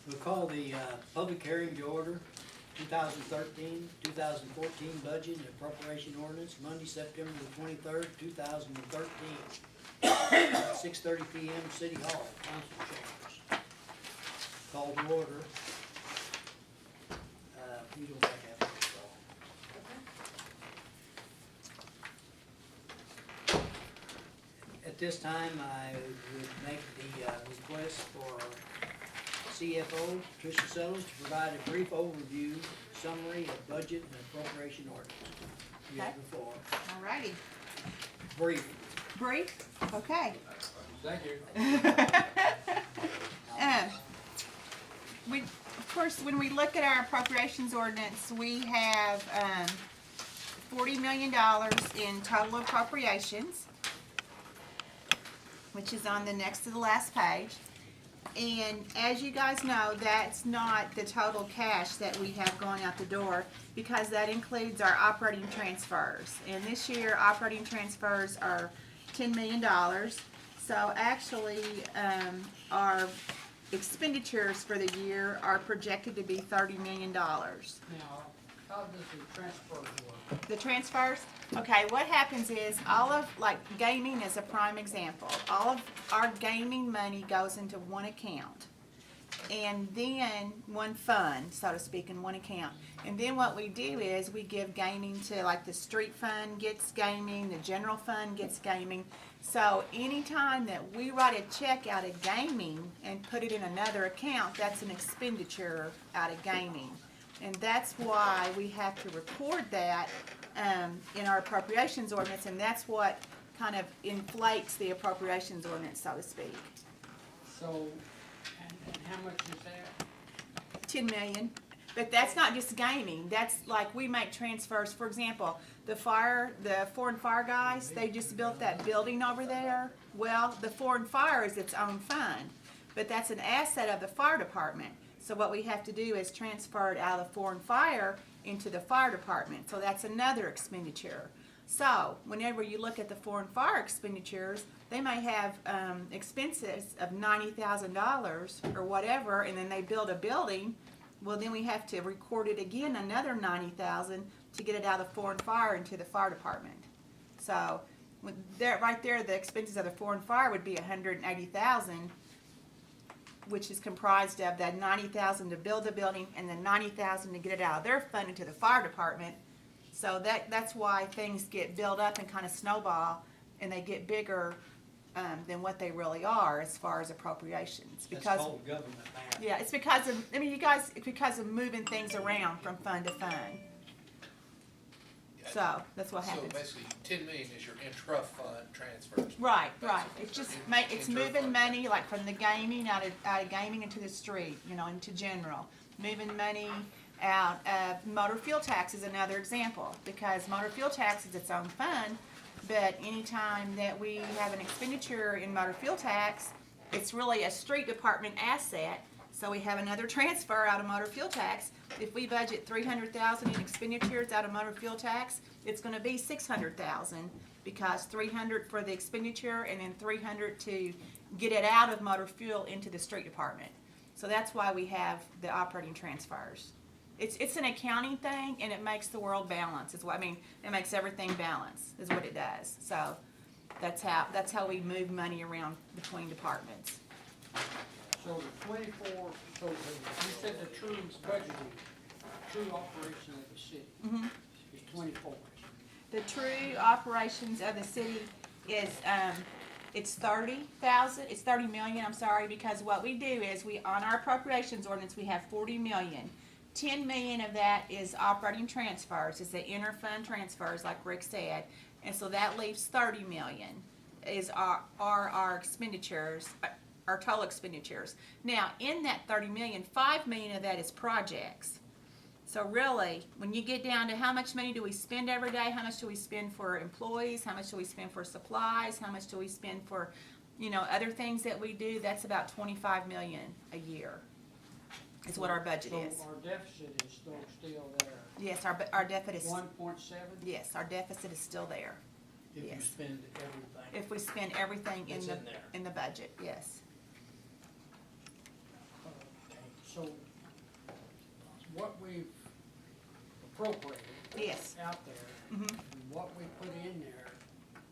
We'll call the public hearing to order, 2013-2014 budget and appropriation ordinance, Monday, September the 23rd, 2013. 6:30 p.m. City Hall, Council Chambers. Call to order. You don't have to have this call. At this time, I would make the request for CFO Tricia Sellers to provide a brief overview, summary of budget and appropriation ordinance. You have the floor. Alrighty. Brief. Brief? Okay. Thank you. Of course, when we look at our appropriations ordinance, we have $40 million in total appropriations, which is on the next to the last page. And as you guys know, that's not the total cash that we have going out the door, because that includes our operating transfers. And this year, operating transfers are $10 million. So actually, our expenditures for the year are projected to be $30 million. Now, how does the transfer work? The transfers? Okay, what happens is all of, like gaming is a prime example. All of our gaming money goes into one account. And then one fund, so to speak, in one account. And then what we do is we give gaming to, like, the street fund gets gaming, the general fund gets gaming. So anytime that we write a check out of gaming and put it in another account, that's an expenditure out of gaming. And that's why we have to record that in our appropriations ordinance, and that's what kind of inflates the appropriations ordinance, so to speak. So, and how much is that? 10 million. But that's not just gaming. That's like we make transfers. For example, the foreign fire guys, they just built that building over there. Well, the foreign fire is its own fund, but that's an asset of the fire department. So what we have to do is transfer it out of the foreign fire into the fire department. So that's another expenditure. So whenever you look at the foreign fire expenditures, they may have expenses of $90,000 or whatever, and then they build a building. Well, then we have to record it again, another $90,000 to get it out of foreign fire into the fire department. So right there, the expenses of the foreign fire would be $180,000, which is comprised of that $90,000 to build the building and then $90,000 to get it out of their fund into the fire department. So that's why things get built up and kind of snowball, and they get bigger than what they really are as far as appropriations. That's Because called government math. yeah, it's because of, I mean, you guys, it's because of moving things around from fund to fund. So that's what happens. So basically, 10 million is your intra-fund transfers. Right. Basically. It's just In- it's intra-fund. moving money like from the gaming out of gaming into the street, into general. Moving money out of motor fuel tax is another example, because motor fuel tax is its own fund, but anytime that we have an expenditure in motor fuel tax, it's really a street department asset. So we have another transfer out of motor fuel tax. If we budget $300,000 in expenditures out of motor fuel tax, it's going to be $600,000, because $300 for the expenditure and then $300 to get it out of motor fuel into the street department. So that's why we have the operating transfers. It's an accounting thing, and it makes the world balance. Is what I mean. It makes everything balance. Is what it does. So that's how we move money around between departments. So the 24, so you said the true operation of the city is 24. The true operations of the city is it's 30,000. It's 30 million. I'm sorry, because what we do is on our appropriations ordinance we have 40 million. 10 million of that is operating transfers. It's the inter-fund transfers, like Rick said, and so that leaves 30 million is our expenditures. Our total expenditures. Now, in that 30 million, 5 million of that is projects. So really, when you get down to how much money do we spend every day, how much do we spend for employees, how much do we spend for supplies, how much do we spend for, other things that we do, that's about 25 million a year is what our budget is. So our deficit is still there. Yes, our deficit is, 1.7? yes, our deficit is still there. If you Yes. spend everything. If we spend everything It's in there. in the budget, yes. Okay, So, what we've appropriated Yes. out there, Mhm. and what we put in there,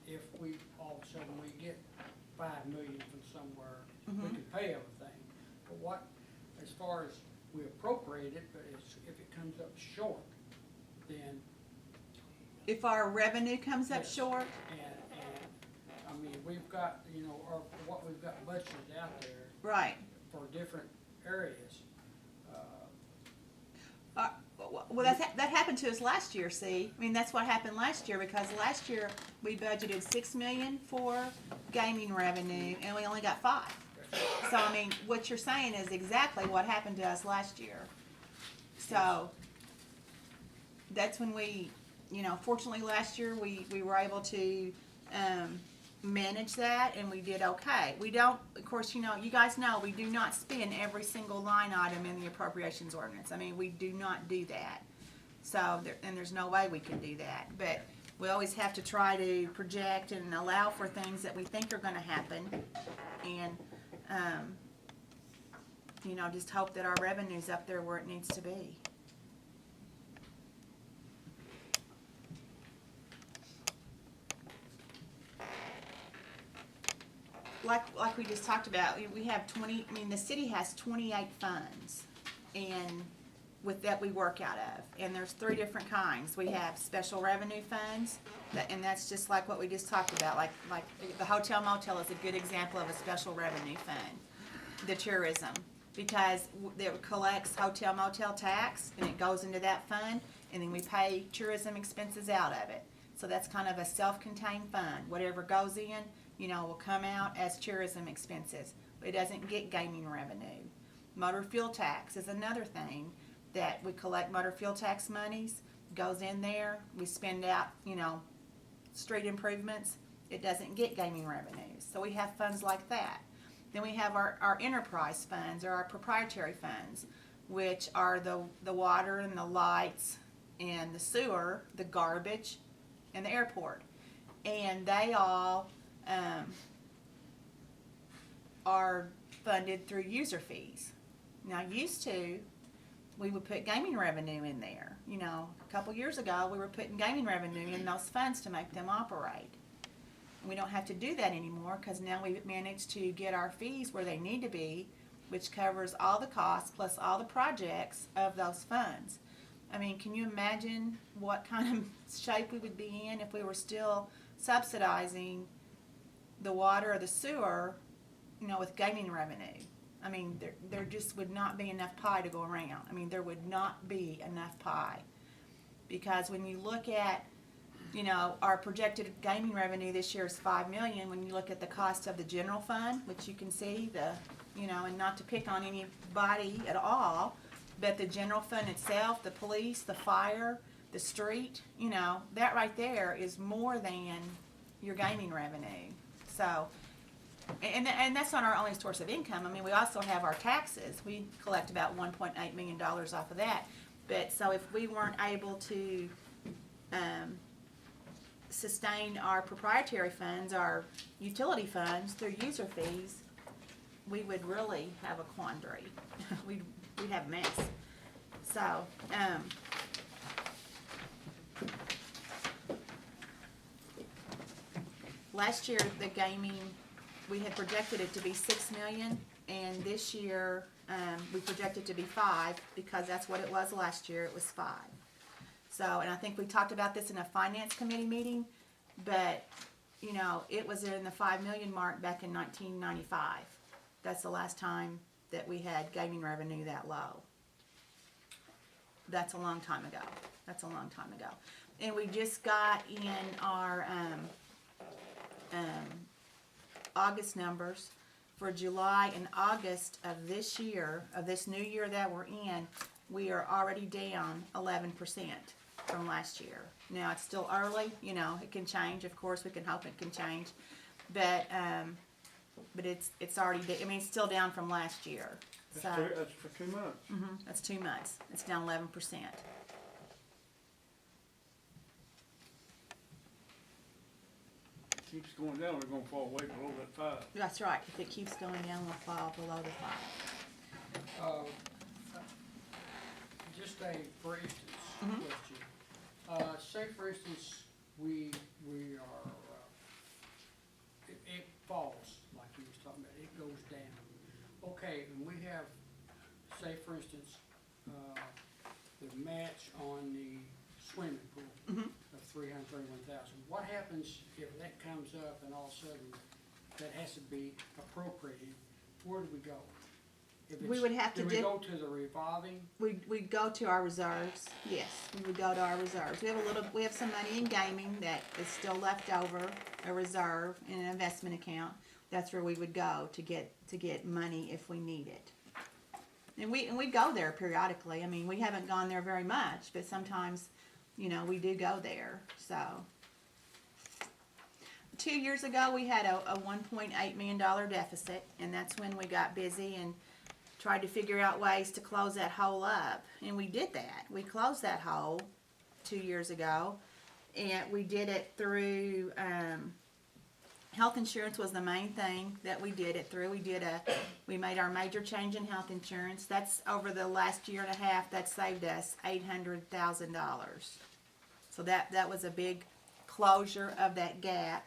if we, all of a sudden, we get 5 million from somewhere, we Mhm. can pay everything. But what, as far as we appropriate it, but if it comes up short, then, If our revenue comes up Yes. short, I mean, we've got, you know, or what we've got budgeted out there right. for different areas. Well, that happened to us last year, see? I mean, that's what happened last year, because last year we budgeted 6 million for gaming revenue, and we only got 5. So, I mean, what you're saying is exactly what happened to us last year. So, that's when we, you know, fortunately last year we were able to manage that, and we did okay. We don't, of course, you know, you guys know, we do not spend every single line item in the appropriations ordinance. I mean, we do not do that. So, and there's no way we can do that. But we always have to try to project and allow for things that we think are going to happen, and you know, just hope that our revenue's up there where it needs to be. Like we just talked about, we have 20, I mean, the city has 28 funds, and with that we work out of, and there's 3 different kinds. We have special revenue funds, and that's just like what we just talked about, like the hotel motel is a good example of a special revenue fund. The tourism, because it collects hotel motel tax, and it goes into that fund, and then we pay tourism expenses out of it. So that's kind of a self-contained fund. Whatever goes in, you know, will come out as tourism expenses, but it doesn't get gaming revenue. Motor fuel tax is another thing that we collect. Motor fuel tax monies, goes in there, we spend out, you know, street improvements, it doesn't get gaming revenues. So we have funds like that. Then we have our enterprise funds, or our proprietary funds, which are the water and the lights and the sewer, the garbage, and the airport. And they all are funded through user fees. Now, used to, we would put gaming revenue in there. You know, a couple years ago, we were putting gaming revenue in those funds to make them operate. We don't have to do that anymore, because now we've managed to get our fees where they need to be, which covers all the costs plus all the projects of those funds. I mean, can you imagine what kind of shape we would be in if we were still subsidizing the water or the sewer, you know, with gaming revenue? I mean, there just would not be enough pie to go around. I mean, there would not be enough pie. Because when you look at, you know, our projected gaming revenue this year is 5 million. When you look at the cost of the general fund, which you can see, you know, and not to pick on anybody at all, but the general fund itself, the police, the fire, the street, you know, that right there is more than your gaming revenue. So, and that's not our only source of income. I mean, we also have our taxes. We collect about $1.8 million off of that. But so if we weren't able to sustain our proprietary funds, our utility funds through user fees, we would really have a quandary. we'd have a mess. So, last year the gaming, we had projected it to be 6 million, and this year we projected to be 5, because that's what it was last year. It was 5. So, and I think we talked about this in a finance committee meeting, but, you know, it was in the 5 million mark back in 1995. That's the last time that we had gaming revenue that low. That's a long time ago. That's a long time ago. And we just got in our August numbers for July and August of this year, of this new year that we're in. We are already down 11% from last year. Now, it's still early, you know, it can change. Of course, we can hope it can change, but it's already, I mean, it's still down from last year. So That's for 2 months. that's 2 months. It's down 11%. Keeps going down, we're gonna fall way below that 5. That's right. If it keeps going down, we'll fall below the 5. say, for instance, Mhm. question, say for instance, we are, it falls, like you was talking about, it goes down. Okay, and we have, say for instance, the match on the swimming pool Mhm. of $331,000. What happens if that comes up and all of a sudden that has to be appropriated? Where do we go? If We it's- would have to Do we do- go to the revolving? We'd go to our reserves, yes, we would go to our reserves. We have some money in gaming that is still left over, a reserve in an investment account. That's where we would go to get money if we need it. And we go there periodically. I mean, we haven't gone there very much, but sometimes, we do go there, so. 2 years ago, we had a $1.8 million deficit, and that's when we got busy and tried to figure out ways to close that hole up. And we did that. We closed that hole 2 years ago, and we did it through, health insurance was the main thing that we did it through. We made our major change in health insurance. That's over the last year and a half, that saved us $800,000. So that was a big closure of that gap.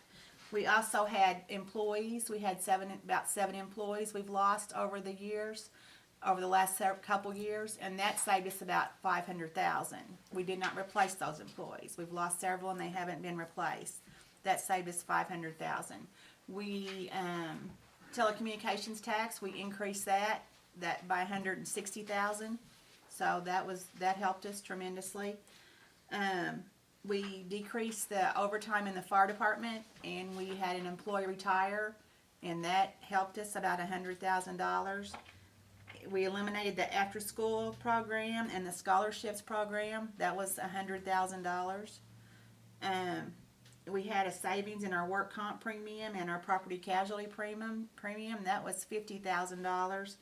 We also had employees. We had about seven employees we've lost over the years, over the last couple years, and that saved us about $500,000. We did not replace those employees. We've lost several and they haven't been replaced. That saved us $500,000. We telecommunications tax, we increased that by $160,000. So that helped us tremendously. We decreased the overtime in the fire department, and we had an employee retire, and that helped us about $100,000. We eliminated the after-school program and the scholarships program. That was $100,000. We had a savings in our work comp premium and our property casualty premium. That was $50,000.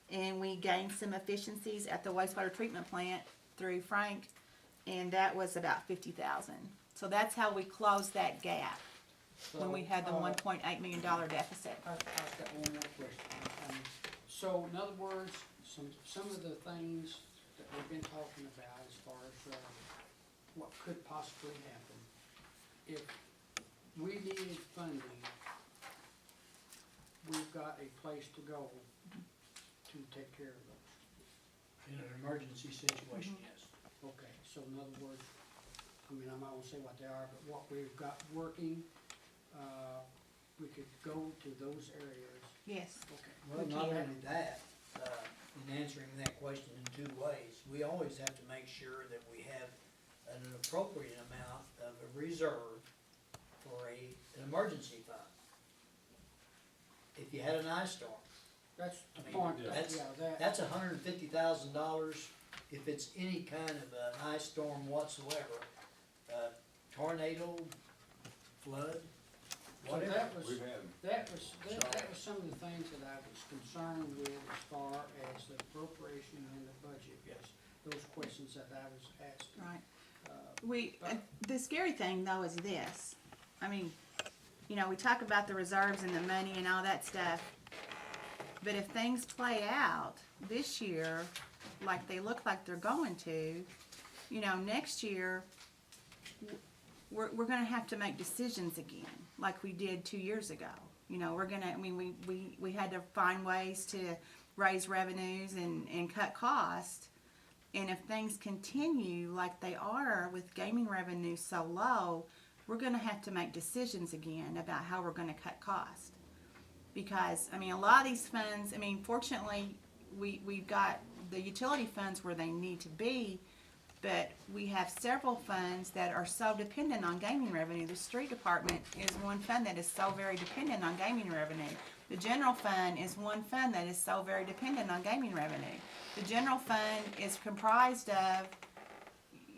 And we gained some efficiencies at the wastewater treatment plant through Frank, and that was about $50,000. So that's how we closed that gap when we had the $1.8 million deficit. I've got one more question. So in other words, some of the things that we've been talking about as far as what could possibly happen, if we needed funding, we've got a place to go to take care of those. In an emergency situation, yes. Okay, so in other words, I mean, I'm not gonna say what they are, but what we've got working, we could go to those areas. Yes. Okay. Well, We not can. only that, in answering that question in two ways, we always have to make sure that we have an appropriate amount of a reserve for an emergency fund. If you had an ice storm, That's I the mean, point, that's $150,000 if it's any kind of an ice storm whatsoever, tornado, flood, so whatever. that was, We've had them. that was some of the things that I was concerned with as far as the appropriation and the budget, yes, those questions that I was asked. Right. The scary thing though is this. I mean, we talk about the reserves and the money and all that stuff, but if things play out this year like they look like they're going to, next year we're going to have to make decisions again, like we did 2 years ago. We had to find ways to raise revenues and cut costs. And if things continue like they are with gaming revenue so low, we're going to have to make decisions again about how we're going to cut costs. Because, a lot of these funds, fortunately, we've got the utility funds where they need to be, but we have several funds that are so dependent on gaming revenue. The street department is one fund that is so very dependent on gaming revenue. The general fund is one fund that is so very dependent on gaming revenue. The general fund is comprised of,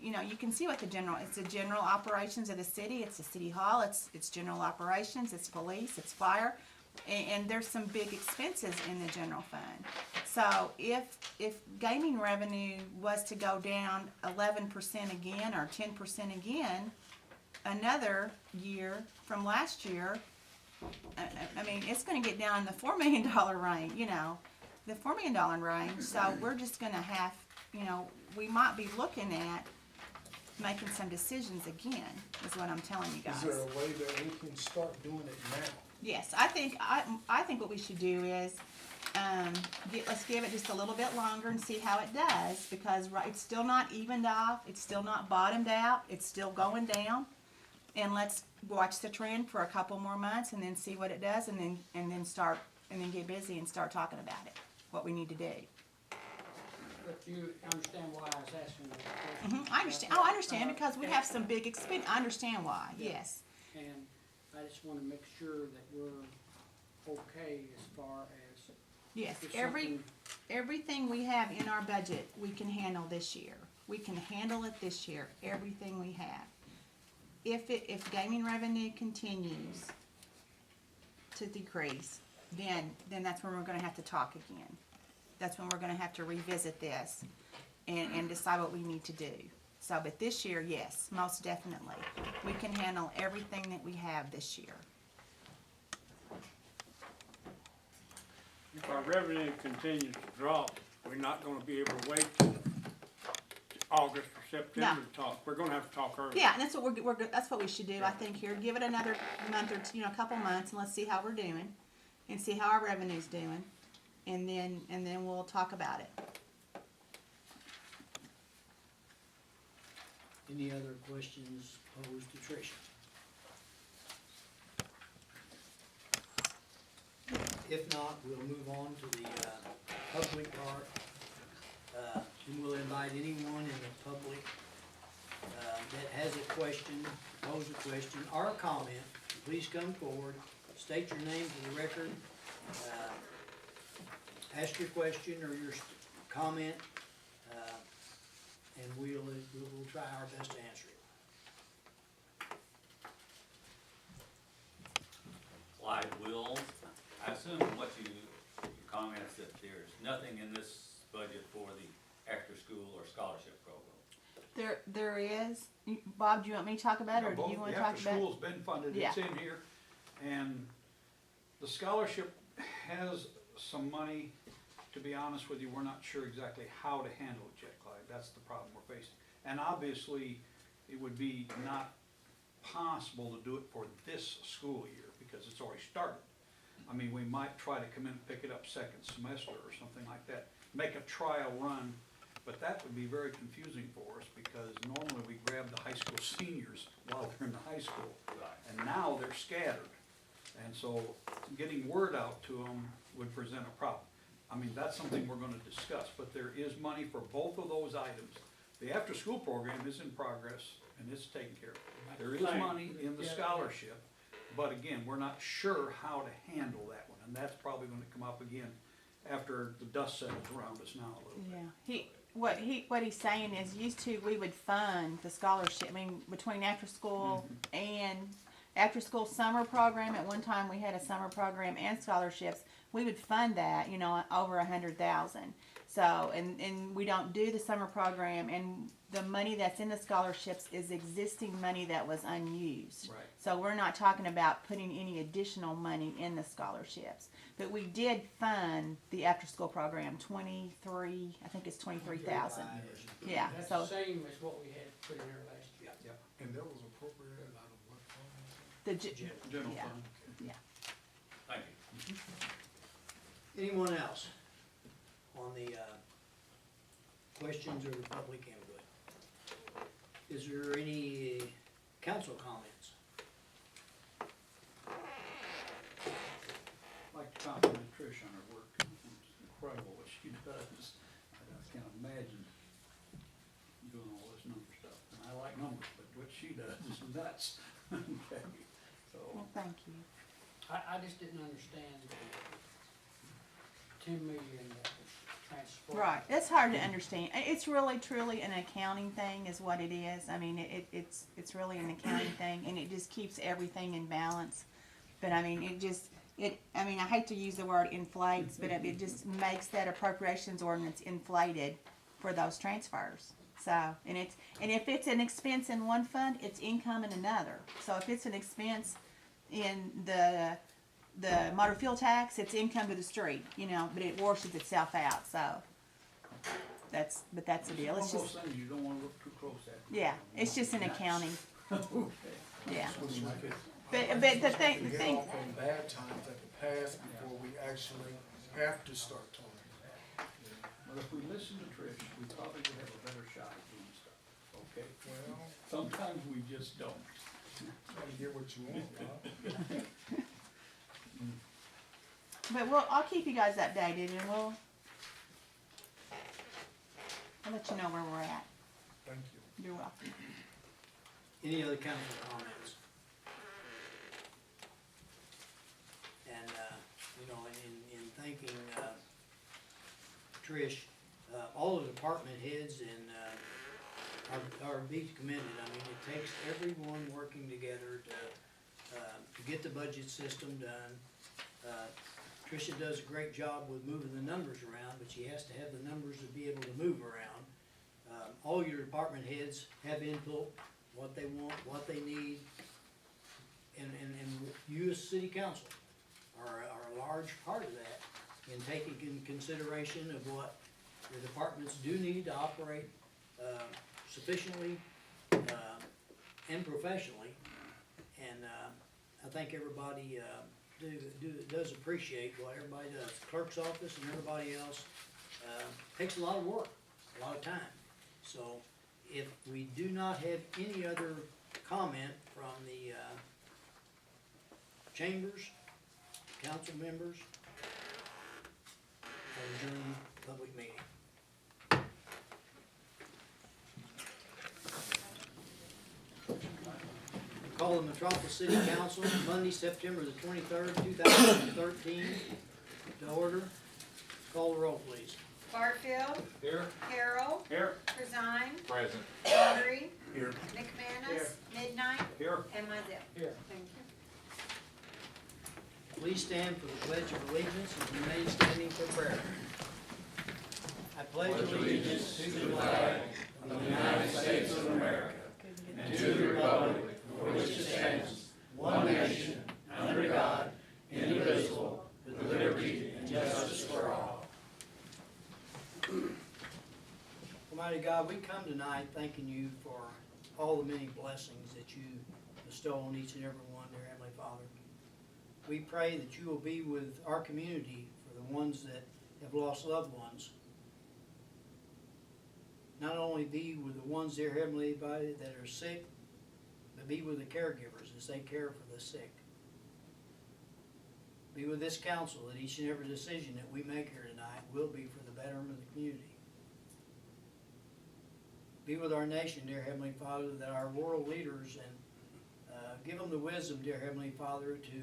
you can see what it's the general operations of the city, it's the city hall, it's general operations, it's police, it's fire, and there's some big expenses in the general fund. So if gaming revenue was to go down 11% again or 10% again, another year from last year, it's going to get down in the $4 million range, the $4 million range. So we're just going to have you know, we might be looking at making some decisions again, is what I'm telling you guys. Is there a way that we can start doing it now? Yes, I think what we should do is, let's give it just a little bit longer and see how it does, because it's still not evened off, it's still not bottomed out, it's still going down. And let's watch the trend for a couple more months and then see what it does, and then get busy and start talking about it, what we need to do. But you understand why I was asking that question? I understand, I understand, because we have some big expense, I understand why, Yeah. yes. And I just wanna make sure that we're okay as far as Yes, if something- everything we have in our budget, we can handle this year. We can handle it this year, everything we have. If gaming revenue continues to decrease, then that's when we're gonna have to talk again. That's when we're gonna have to revisit this and decide what we need to do. So, but this year, yes, most definitely. We can handle everything that we have this year. If our revenue continues to drop, we're not gonna be able to wait till August or September to talk. We're gonna have to talk early. Yeah, and that's what that's what we should do, I think, here. Give it another month or two, a couple months, and let's see how we're doing, and see how our revenue's doing, and then we'll talk about it. Any other questions posed to Tricia? If not, we'll move on to the public part. And we'll invite anyone in the public that has a question, pose a question, or a comment. Please come forward, state your name for the record, ask your question or your comment, and we'll try our best to answer it. Clyde Wills, I assume your comments that there's nothing in this budget for the after-school or scholarship program. There is. Bob, do you want me to talk about it, or do you want to talk about it? The after-school's been funded, it's Yeah. in here, and the scholarship has some money. To be honest with you, we're not sure exactly how to handle it yet, Clyde, that's the problem we're facing. And obviously, it would be not possible to do it for this school year, because it's already started. I mean, we might try to come in and pick it up second semester or something like that, make a trial run, but that would be very confusing for us, because normally we grab the high school seniors while they're in the high school, and now they're scattered. And so, getting word out to them would present a problem. I mean, that's something we're gonna discuss, but there is money for both of those items. The after-school program is in progress, and it's taken care of. There is money in the scholarship, but again, we're not sure how to handle that one, and that's probably gonna come up again after the dust settles around us now a little bit. Yeah, what he's saying is, used to, we would fund the scholarship, I mean, between after school and after school summer program. At one time, we had a summer program and scholarships. We would fund that, over 100,000. So, and we don't do the summer program, and the money that's in the scholarships is existing money that was unused. Right. So we're not talking about putting any additional money in the scholarships. But we did fund the after-school program, I think it's 23,000. Yeah, That's so the same as what we had put in there last year. And that was appropriated out of what fund? the, General yeah, fund. yeah. Thank you. Anyone else on the questions or the public input? Is there any council comments? I'd like to compliment Trish on her work, it's incredible what she does. I can't imagine doing all this number stuff, and I like numbers, but what she does is nuts. Okay, so, Well, thank you. I just didn't understand the 10 million that was transferred. Right, it's hard to understand. It's really, truly an accounting thing is what it is. I mean, it's really an accounting thing, and it just keeps everything in balance. But I mean, I hate to use the word inflates, but it just makes that appropriations ordinance inflated for those transfers. So, and if it's an expense in one fund, it's income in another. So if it's an expense in the motor fuel tax, it's income to the street, but it washes itself out, so. but that's the deal, it's One of just, those things you don't wanna look too close at. yeah, it's just an accounting, Okay. yeah. Which we could But the thing, get the thing, off on bad times at the past before we actually have to start talking. But if we listen to Trish, we probably would have a better shot at doing stuff, okay? Well, Sometimes we just don't. try to get what you want, Bob. but I'll keep you guys updated and I'll let you know where we're at. Thank you. You're welcome. Any other council comments? And, you know, in thanking, Trish, all the department heads and, are to be commended. I mean, it takes everyone working together to get the budget system done. Tricia does a great job with moving the numbers around, but she has to have the numbers to be able to move around. All your department heads have input, what they want, what they need, and you as city council are a large part of that in taking in consideration of what the departments do need to operate sufficiently and professionally. And I think everybody does appreciate what everybody does. The clerk's office and everybody else takes a lot of work, a lot of time. So if we do not have any other comment from the chambers, council members, I adjourn the public meeting. Call the Metropolis City Council Monday, September the 23rd, 2013 to order. Call the roll, please. Barfield. Here. Carroll. Here. Corzine. Present. Daughtry. Here. McManus. Midnight. Here. And Mizell. Here. Thank you. Please stand for the Pledge of Allegiance and remain standing for prayer. I pledge allegiance to the flag of the United States of America and to the republic for which it stands, one nation, under God, indivisible, with liberty and justice for all. Almighty God, we come tonight thanking you for all the many blessings that you bestow on each and every one, dear Heavenly Father. We pray that you will be with our community for the ones that have lost loved ones. Not only be with the ones, dear Heavenly Father, that are sick, but be with the caregivers as they care for the sick. Be with this council that each and every decision that we make here tonight will be for the betterment of the community. Be with our nation, dear Heavenly Father, that our world leaders, and give them the wisdom, dear Heavenly Father, to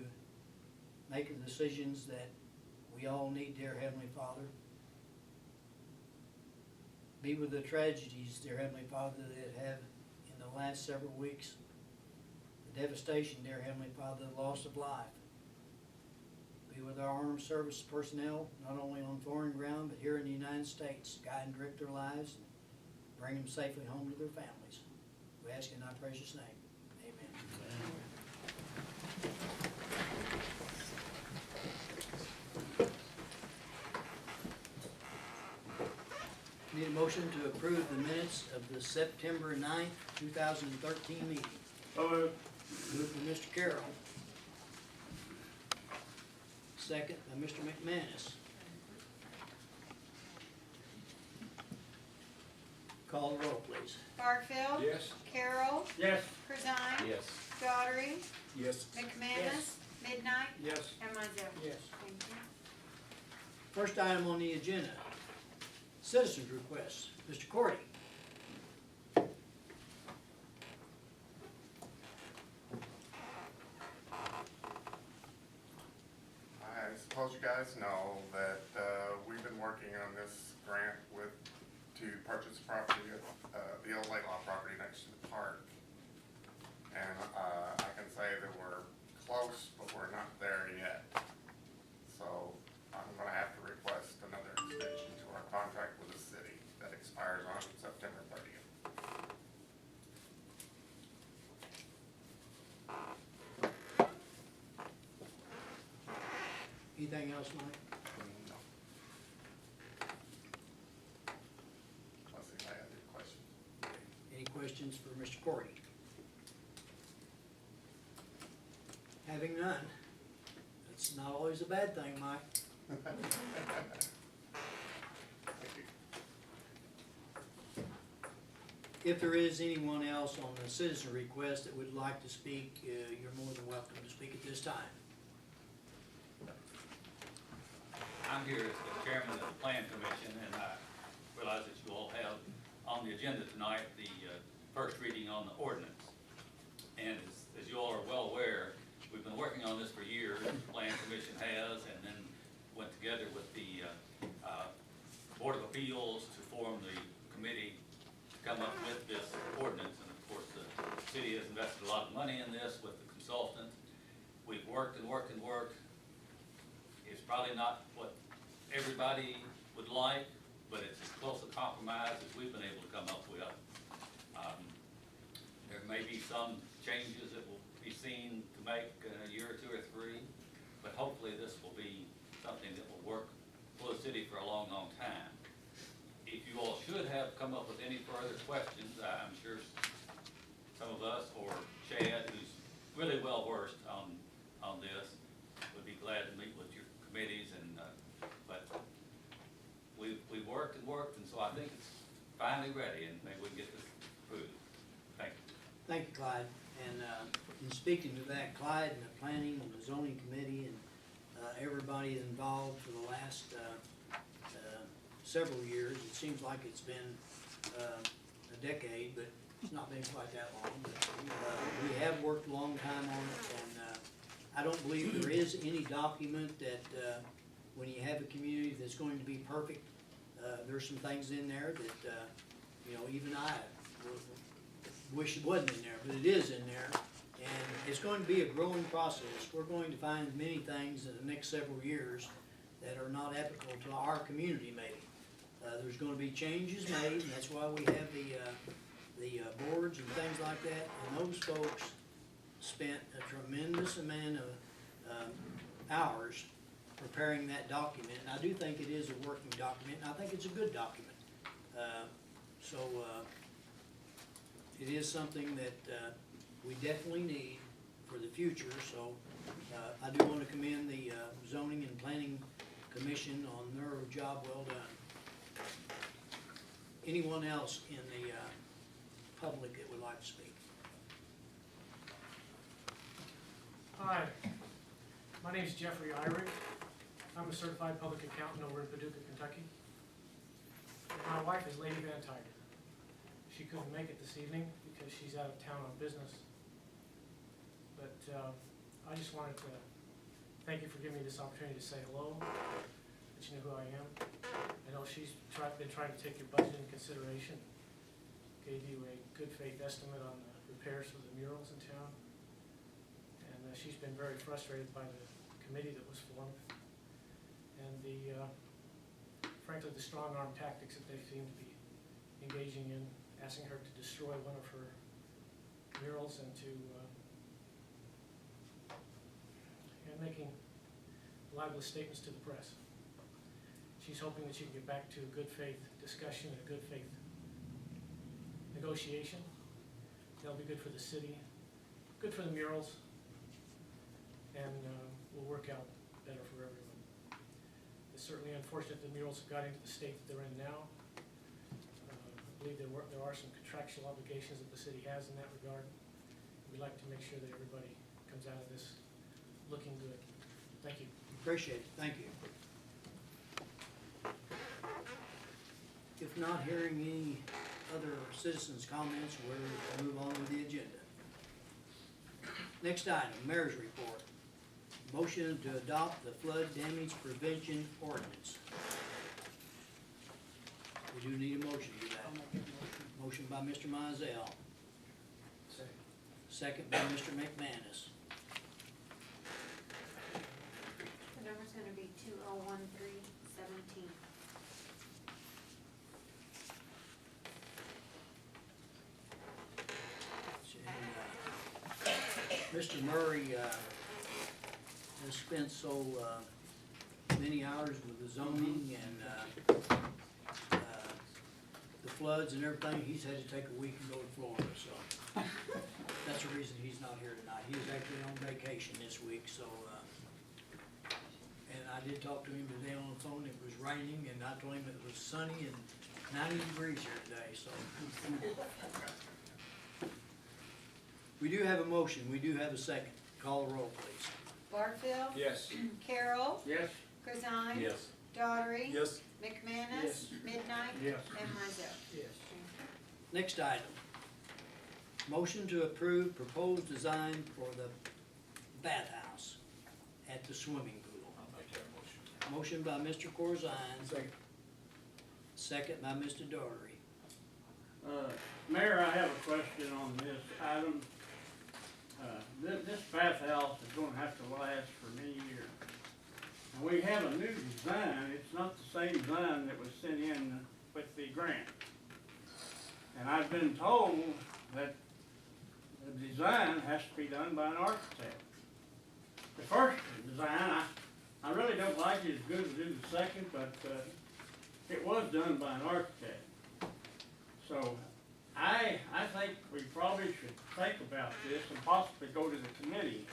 make the decisions that we all need, dear Heavenly Father. Be with the tragedies, dear Heavenly Father, that have in the last several weeks. The devastation, dear Heavenly Father, the loss of life. Be with our armed service personnel, not only on foreign ground, but here in the United States. Guide and direct their lives, and bring them safely home to their families. We ask in thy precious name. Amen. Need a motion to approve the minutes of the September 9th, 2013 meeting. Moved by Mr. Carroll. Second by Mr. McManus. Call the roll, please. Barfield. Yes. Carroll. Yes. Corzine. Yes. Daughtry. Yes. McManus. Midnight. Yes. And Mizell. Yes. Thank you. First item on the agenda, citizens' requests. Mr. Cordy. I suppose you guys know that we've been working on this grant to purchase property, the old Lake Law property next to the park. And I can say that we're close, but we're not there yet. So I'm gonna have to request another extension to our contract with the city that expires on September 30th. Anything else, Mike? No. questions for Mr. Cordy? Having none, that's not always a bad thing, Mike. If there is anyone else on the citizen request that would like to speak, you're more than welcome to speak at this time. I'm here as the chairman of the Plan Commission, and I realize that you all have on the agenda tonight the first reading on the ordinance. And as you all are well aware, we've been working on this for years, the Plan Commission has, and then went together with the Board of Appeals to form the committee to come up with this ordinance. And of course, the city has invested a lot of money in this with the consultant. We've worked and worked and worked. It's probably not what everybody would like, but it's as close a compromise as we've been able to come up with. There may be some changes that will be seen to make in a year or two or three, but hopefully this will be something that will work for the city for a long, long time. If you all should have come up with any further questions, I'm sure some of us, or Chad, who's really well versed on this, would be glad to meet with your committees, and but we've worked and worked, and so I think it's finally ready, and maybe we can get this approved. Thank you. Thank you, Clyde. And in speaking to that, Clyde and the planning and the zoning committee and everybody involved for the last several years, it seems like it's been a decade, but it's not been quite that long. But we have worked a long time on it, and I don't believe there is any document that when you have a community that's going to be perfect, there's some things in there that, you know, even I wish it wasn't in there, but it is in there. And it's going to be a growing process. We're going to find many things in the next several years that are not applicable to our community maybe. There's going to be changes made, and that's why we have the boards and things like that. And those folks spent a tremendous amount of hours preparing that document. And I do think it is a working document, and I think it's a good document. It is something that we definitely need for the future, so I do want to commend the Zoning and Planning Commission on their job well done. Anyone else in the public that would like to speak? Hi, my name is Jeffrey Irick. I'm a certified public accountant over in Paducah, Kentucky. My wife is Lady Van Tiger. She couldn't make it this evening because she's out of town on business. But I just wanted to thank you for giving me this opportunity to say hello, that you know who I am. I know she's been trying to take your budget into consideration, gave you a good faith estimate on the repairs for the murals in town. And she's been very frustrated by the committee that was formed and frankly, the strong arm tactics that they seem to be engaging in, asking her to destroy one of her murals and making libelous statements to the press. She's hoping that she can get back to a good faith discussion and a good faith negotiation. That'll be good for the city, good for the murals, and will work out better for everyone. It's certainly unfortunate the murals have got into the state that they're in now. I believe there are some contractual obligations that the city has in that regard. We'd like to make sure that everybody comes out of this looking good. Thank you. Appreciate it. Thank you. If not hearing any other citizens' comments, we'll move on with the agenda. Next item, Mayor's Report. Motion to adopt the flood damage prevention ordinance. We do need a motion to do I'll that. make a motion. Motion by Mr. Mizell, second by Mr. McManus. The number's gonna be 2013-17. Mr. Murray has spent so many hours with the zoning and the floods and everything, he's had to take a week and go to Florida, so. That's the reason he's not here tonight. He was actually on vacation this week, so, and I did talk to him today on the phone. It was raining, and I told him it was sunny and 90 degrees here today, so. We do have a motion. We do have a second. Call the roll, please. Barfield. Yes. Carroll. Yes. Corzine. Yes. Daughtry. Yes. McManus. Yes. Midnight. Yes. And Mizell. Yes. Next item. Motion to approve proposed design for the bathhouse at the swimming pool. I'll make that motion. Motion by Mr. Corzine, Second. second by Mr. Daughtry. Mayor, I have a question on this item. This bathhouse is gonna have to last for many years. And we have a new design. It's not the same design that was sent in with the grant. And I've been told that the design has to be done by an architect. The first design, I really don't like it as good as do the second, but it was done by an architect. So I think we probably should think about this and possibly go to the committee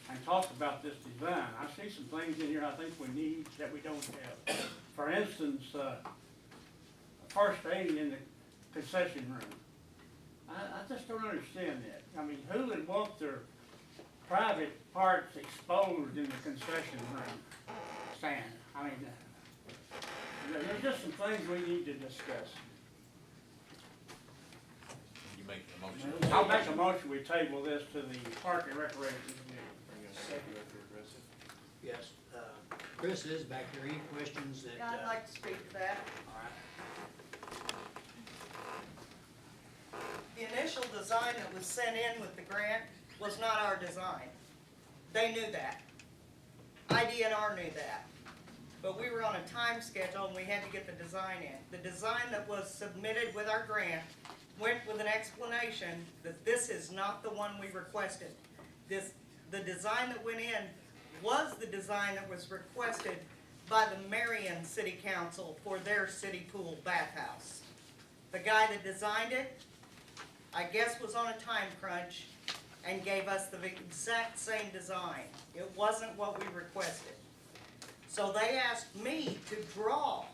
and talk about this design. I see some things in here I think we need that we don't have. For instance, first aid in the concession room. I just don't understand that. I mean, who would want their private parts exposed in the concession room stand? I mean, there's just some things we need to discuss. You make the motion. I'll make a motion, we table this to the Park and Recreation Committee. Bring a second if you're aggressive. Yes, Chris is back there. Any questions that? I'd like to speak to that. All right. The initial design that was sent in with the grant was not our design. They knew that. IDNR knew that. But we were on a time schedule and we had to get the design in. The design that was submitted with our grant went with an explanation that this is not the one we requested. The design that went in was the design that was requested by the Marion City Council for their city pool bathhouse. The guy that designed it, I guess, was on a time crunch and gave us the exact same design. It wasn't what we requested. So they asked me to draw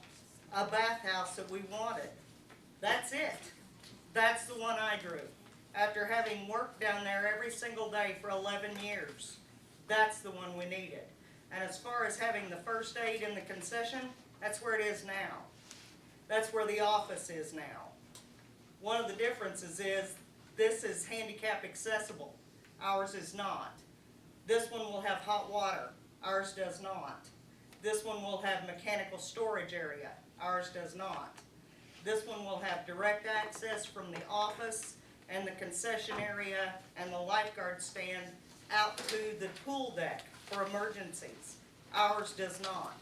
a bathhouse that we wanted. That's it. That's the one I drew. After having worked down there every single day for 11 years, that's the one we needed. And as far as having the first aid in the concession, that's where it is now. That's where the office is now. One of the differences is this is handicap accessible. Ours is not. This one will have hot water. Ours does not. This one will have mechanical storage area. Ours does not. This one will have direct access from the office and the concession area and the lifeguard stand out to the pool deck for emergencies. Ours does not.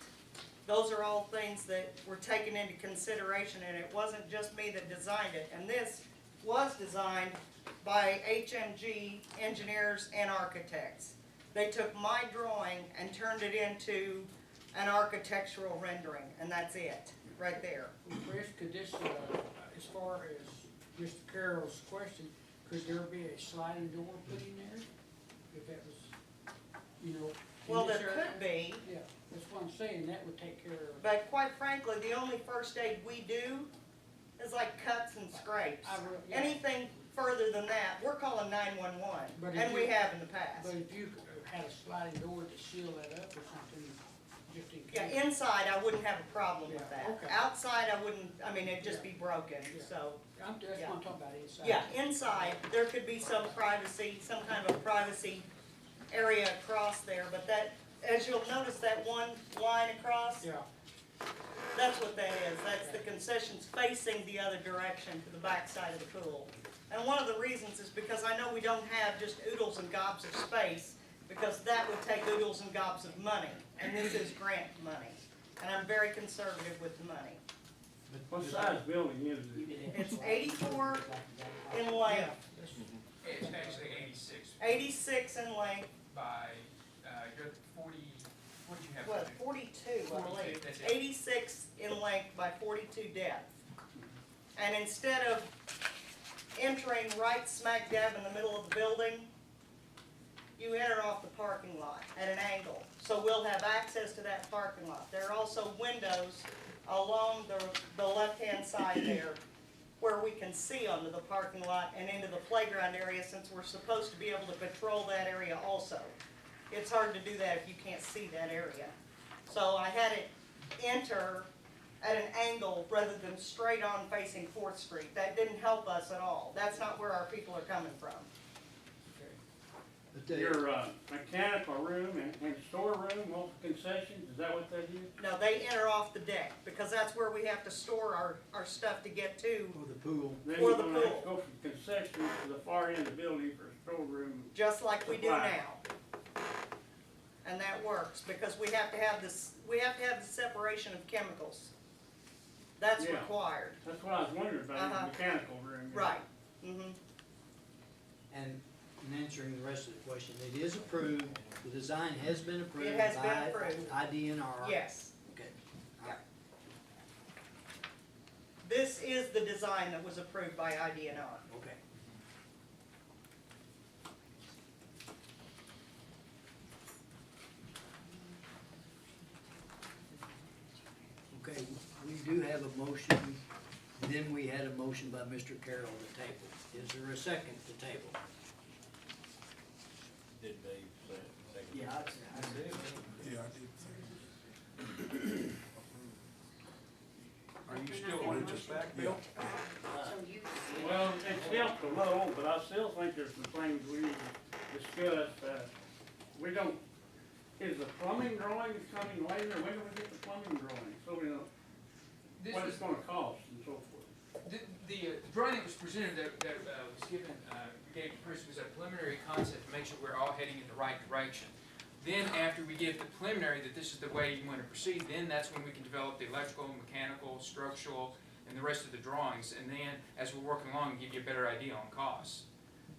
Those are all things that were taken into consideration, and it wasn't just me that designed it. And this was designed by HMG engineers and architects. They took my drawing and turned it into an architectural rendering, and that's it, right there. Chris, could this, as far as Mr. Carroll's question, could there be a sliding door put in there? If that was, you know. in Well, this there area? could be, Yeah, that's what I'm saying, that would take care of. but quite frankly, the only first aid we do is like cuts and scrapes. Yeah. Anything further than that, we're calling 911, But if and we you- have in the past. But if you had a sliding door to seal that up or something, just in Yeah, case. inside, I wouldn't have a problem with Yeah, that. okay. Outside, I wouldn't, I mean, it'd just Yeah. be broken, Yeah. so. That's what I'm talking about, inside. Yeah, inside, there could be some privacy, some kind of privacy area across there, but that, as you'll notice that one line across, Yeah, that's what that is. That's the concessions facing the other direction to the back side of the pool. And one of the reasons is because I know we don't have just oodles and gobs of space, because that would take oodles and gobs of money, and this is grant money. And I'm very conservative with the money. What size building is it? It's 84 in length, It's actually 86 86 in length, by, you're 40, what'd you have? what, 42, I 42, believe. that's it. 86 in length by 42 depth. And instead of entering right smack dab in the middle of the building, you enter off the parking lot at an angle. So we'll have access to that parking lot. There are also windows along the left-hand side there where we can see onto the parking lot and into the playground area, since we're supposed to be able to patrol that area also. It's hard to do that if you can't see that area. So I had it enter at an angle rather than straight on facing 4th Street. That didn't help us at all. That's not where our people are coming from. But they, Your, mechanical room and storeroom, off concessions, is that what they do? No, they enter off the deck because that's where we have to store our stuff to get to, for the pool, Then For you're the gonna have pool. to go from concessions to the far end of the building for a storeroom. just like we do Right. now. And that works because we have to have this, we have to have the separation of chemicals. That's Yeah. required. That's what I was wondering about, Uh-huh. the mechanical room. Right. Mm-hmm. and in answering the rest of the question, it is approved, the design has been approved It has been by approved. IDNR. Yes. Okay, all right. This is the design that was approved by IDNR. Okay. Okay, we do have a motion, then we had a motion by Mr. Carroll to table. Is there a second to table? Did Dave say it? Second? Yeah, I do. Yeah, I did say. Are you still wanting this back, Bill? Well, it's helped a little, but I still think there's some things we need to discuss. We don't, is the plumbing drawings coming later? When do we get the plumbing drawings? So we know This what is, it's gonna cost and so forth. the drawing that was presented that was given, gave to Chris was a preliminary concept to make sure we're all heading in the right direction. Then after we give the preliminary that this is the way you want to proceed, then that's when we can develop the electrical, mechanical, structural, and the rest of the drawings. And then as we're working along, give you a better idea on costs.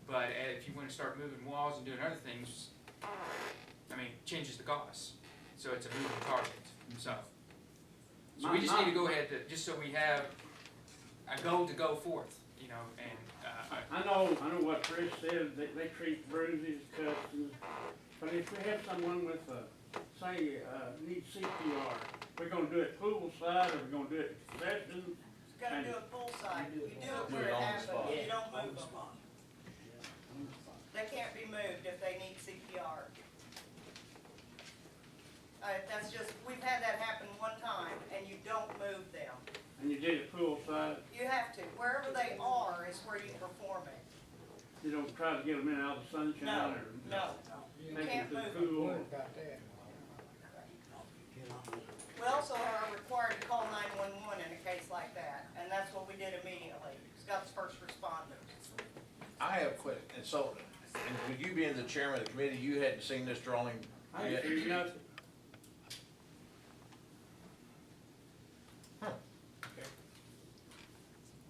But if you want to start moving walls and doing other things, I mean, it changes the costs. So it's a moving target. So we just need to go ahead to, just so we have a goal to go forth, you know, and I know what Chris said, they treat bruises, cuts, but if we have someone with, say, needs CPR, we're gonna do it poolside, or we're gonna do it concessions? It's gonna do it poolside. You do it Do where it it on the happens. spot. You don't On move the them. spot. They can't be moved if they need CPR. That's just, we've had that happen one time, and you don't move them. And you did it poolside, You have to. Wherever they are is where you perform it. you don't try to get them in out of the sunshine, or No. You take them can't to the move them. pool. About that. Cannot move. We also are required to call 911 in a case like that, and that's what we did immediately. Scott's first responders. I have a question, and so, and with you being the chairman of the committee, you hadn't seen this drawing I yet? ain't seen nothing.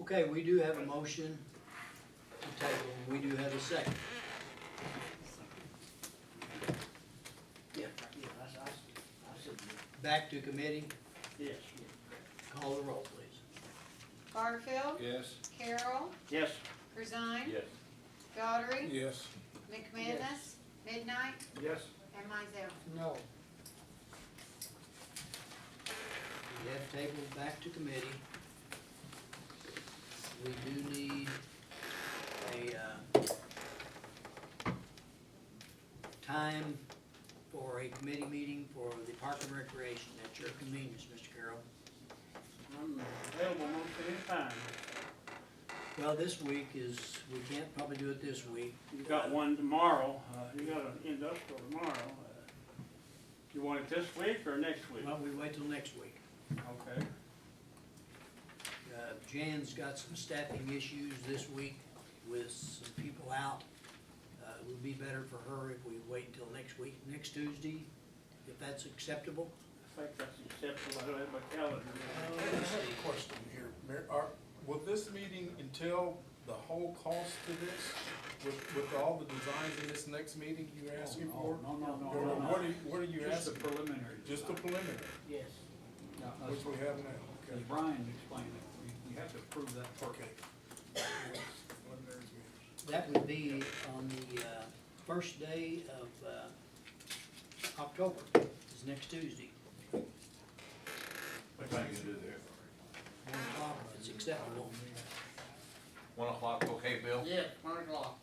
Okay, we do have a motion to table, and we do have a second. Yeah, I said, back to committee, Yes. call the roll, please. Barfield. Yes. Carroll. Yes. Corzine. Yes. Daughtry. Yes. McManus. Midnight. Yes. And Mizell. No. We have tabled back to committee. We do need a, time for a committee meeting for the Park and Recreation at your convenience, Mr. Carroll. I'm available most any time. Well, this week is, we can't probably do it this week. You got one tomorrow, you got an industrial tomorrow. You want it this week or next week? Well, we wait till next week. Okay. Jan's got some staffing issues this week with some people out. It would be better for her if we wait until next week, next Tuesday, if that's acceptable. I think that's acceptable, I don't have my calendar. I have a question here. Will this meeting entail the whole cost to this, with all the designs in this next meeting you're asking for? No, no, no, Or no, no. what are you Just the asking? preliminary. Just the preliminary, Yes. Now, which we have now, as okay. Brian explained it, we have to approve that part. Okay. Preliminary meetings. That would be on the, first day of, October, is next Tuesday, What time you do there? 1 o'clock, if it's acceptable. 1 o'clock, okay, Bill? Yeah, 1 o'clock.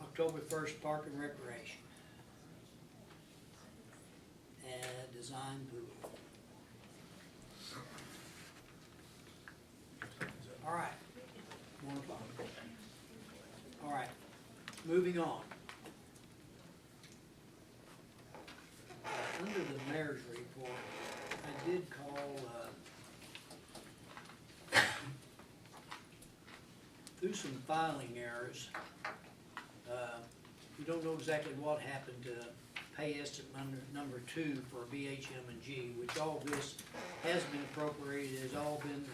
October 1st, Park and Recreation. And Design Pool. All right, 1 o'clock. All right, moving on. Under the mayor's report, I did call, through some filing errors. We don't know exactly what happened to pay estimate number 2 for BHM&G, which all this has been appropriated, has all been,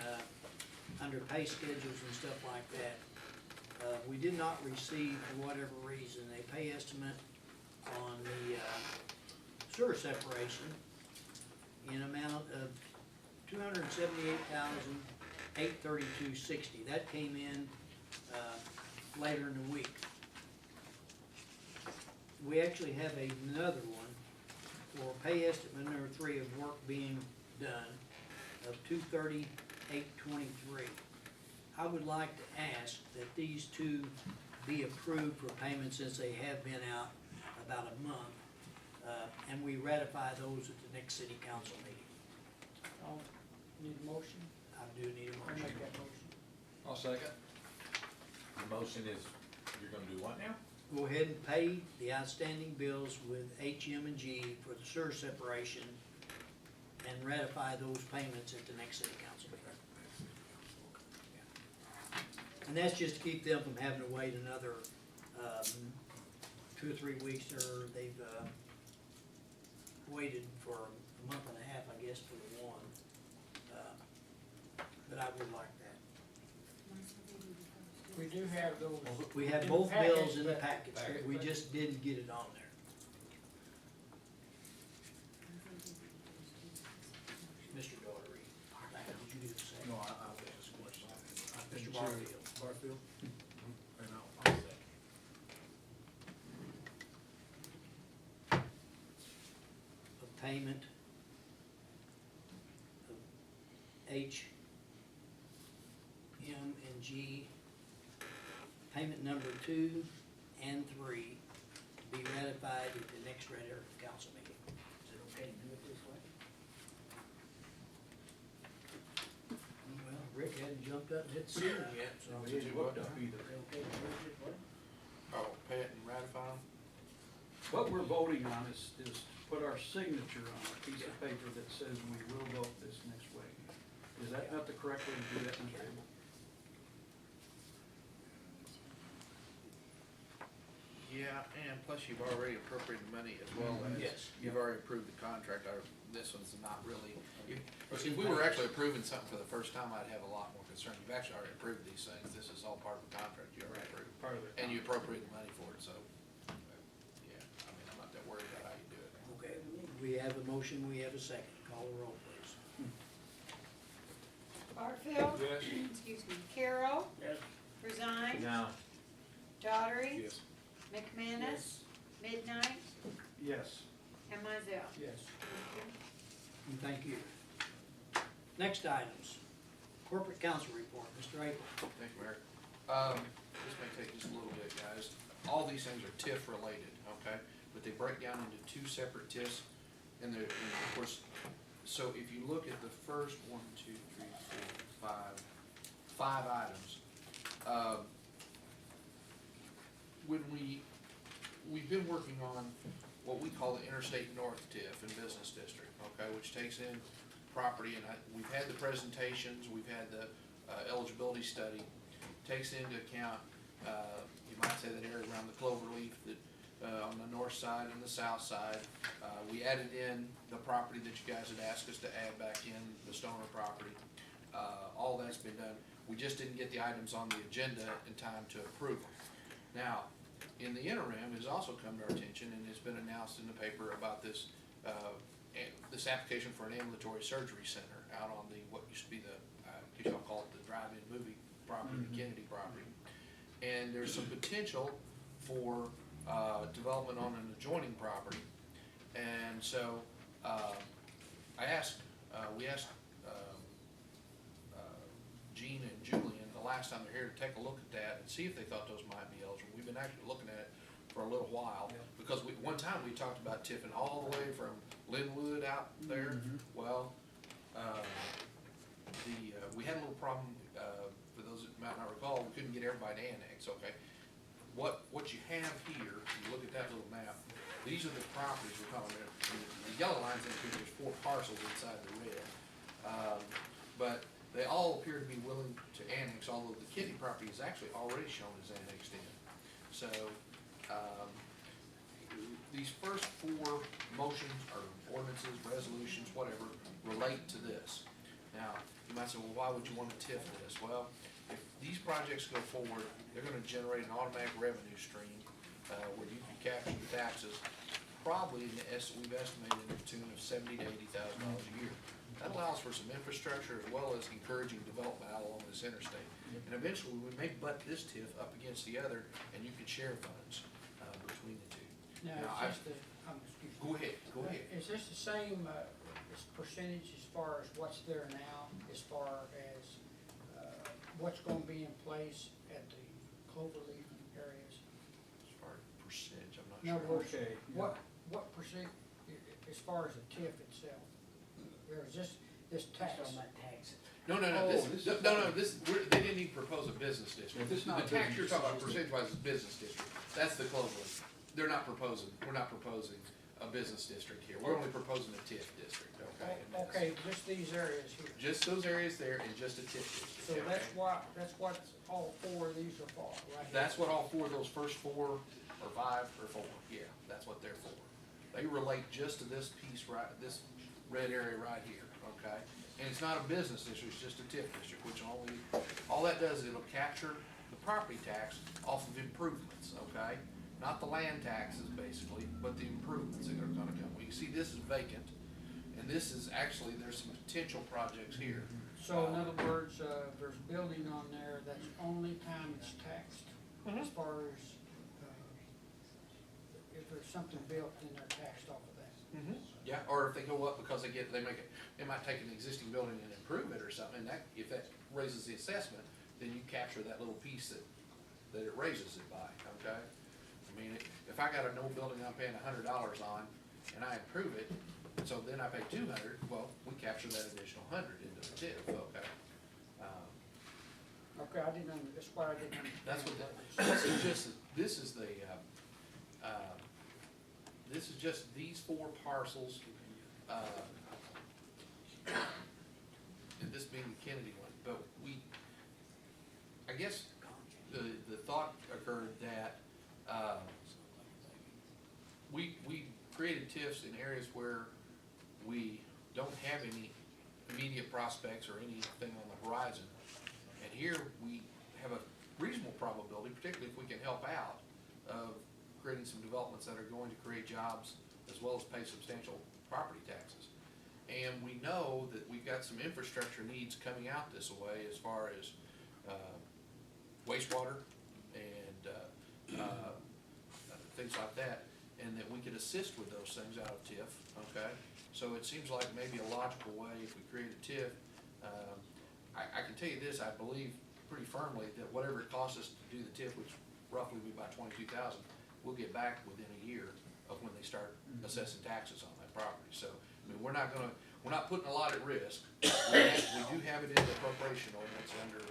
under pay schedules and stuff like that. We did not receive, for whatever reason, a pay estimate on the, sewer separation in amount of $278,832.60. That came in, later in the week. We actually have another one for pay estimate number 3 of work being done of $230,823. I would like to ask that these two be approved for payment since they have been out about a month. And we ratify those at the next city council meeting. I'll need a motion. I do need a I'll motion. make that motion. I'll second. The motion is, you're gonna do what now? Go ahead and pay the outstanding bills with HM&G for the sewer separation and ratify those payments at the next city council meeting. And that's just to keep them from having to wait another, 2 or 3 weeks, or they've, waited for a month and a half, I guess, for the one. But I would like that. We do have those. We have in both package, bills in the but- package, we just didn't get it on there. Mr. Daughtery, did you do the same? No, I'll ask this question. Mr. Barfield. Barfield? And I'll second. Of payment of HM&G, payment number 2 and 3 be ratified at the next regular council meeting. Is it okay to do it this way? Well, Rick hadn't jumped up and hit the ceiling yet, so. He ain't looked up either. Okay, to do it this way? Oh, pay it and ratify them? What we're voting on is to put our signature on a piece of paper that says we will vote this next way. Is that not the correct way to do that, Mr. Abel? Yeah, and plus you've already appropriated money as well as. Yes. You've already approved the contract, this one's not really, if It's if in we were place. actually approving something for the first time, I'd have a lot more concern. You've actually already approved these things, this is all part of the contract you already approved. Part of it. And you appropriate the money for it, so, yeah, I mean, I'm not that worried about how you do it. Okay, we have a motion, we have a second. Call the roll, please. Barfield. Yes. Excuse me, Carroll. Yes. Corzine. No. Daughtery. Yes. McManus. Midnight. Yes. And Mizell. Yes. And thank you. Next items, corporate council report, Mr. April. Thank you, Mayor. This may take just a little bit, guys. All these things are TIF related, okay? But they break down into 2 separate TIFs, and they're, and of course, so if you look at the first 1, 2, 3, 4, 5 items, when we've been working on what we call the Interstate North TIF and Business District, okay, which takes in property, and we've had the presentations, we've had the eligibility study, takes into account, you might say that area around the Cloverleaf, that on the north side and the south side. We added in the property that you guys had asked us to add back in, the Stoner property. All that's been done. We just didn't get the items on the agenda in time to approve them. Now, in the interim, it has also come to our attention, and it's been announced in the paper about this, this application for an ambulatory surgery center out on the, what used to be the, I property, the Kennedy property. And there's some potential for, development on an adjoining property. And so, we asked Gene and Julian the last time they're here to take a look at that and see if they thought those might be eligible. We've been actually looking at it for a little while, because one time we talked about tipping all the way from Linwood out there. Well, we had a little problem, for those that might not recall, we couldn't get everybody to annex, okay? What you have here, if you look at that little map, these are the properties we're talking about. The yellow lines indicate there's 4 parcels inside the red. But they all appear to be willing to annex, although the Kennedy property is actually already shown as annexed in. So, these first 4 motions or ordinances, resolutions, whatever, relate to this. Now, you might say, well, why would you want to TIF this? Well, if these projects go forward, they're gonna generate an automatic revenue stream, where you can capture the taxes, probably we've estimated in the tune of $70,000 to $80,000 a year. That allows for some infrastructure as well as encouraging development out along this interstate. And eventually, we may butt this TIF up against the other, and you can share funds, between the two. Now, Now, is this excuse me. Go ahead. Is this the same, this percentage as far as what's there now, as far as, what's gonna be in place at the cloverleaf areas? As far as percentage, I'm not In other sure. words, what percent, as far as the TIF itself? Or is this tax? No, they didn't even propose a business district. This is not The tax business you're talking about district. percentage-wise is business district. That's the Cloverleaf. We're not proposing a business district here. We're only proposing a TIF district, okay? And that's Okay, just these areas here. just those areas there and just a TIF district. So okay? that's what all 4 of these are for, right here. That's what all 4 of those first 4 or 5 or 4, yeah, that's what they're for. They relate just to this piece right, this red area right here, okay? And it's not a business district, it's just a TIF district, which all that does is it'll capture the property tax off of improvements, okay? Not the land taxes basically, but the improvements that are gonna come. Well, you see this is vacant, and this is actually, there's some potential projects here. So in other words, there's building on there that's only time it's taxed, as far as, if there's something built, then they're taxed off of that. Yeah, or if they go up because they might take an existing building and improve it or something, and if that raises the assessment, then you capture that little piece that it raises it by, okay? I mean, if I got an old building I'm paying $100 on, and I improve it, so then I pay 200, well, we capture that additional 100 into the TIF, okay? Okay, that's what I didn't understand. That's what this is just these 4 parcels, and this being the Kennedy one, but I guess the thought occurred that, we created TIFs in areas where we don't have any immediate prospects or anything on the horizon. And here we have a reasonable probability, particularly if we can help out, of creating some developments that are going to create jobs as well as pay substantial property taxes. And we know that we've got some infrastructure needs coming out this way as far as wastewater and things like that, and that we could assist with those things out of TIF, okay? So it seems like maybe a logical way if we create a TIF. I can tell you this, I believe pretty firmly that whatever it costs us to do the TIF, which roughly will be about $22,000, we'll get back within a year of when they start assessing taxes on that property. So, I mean, we're not putting a lot at risk. We do have it in the appropriation ordinance under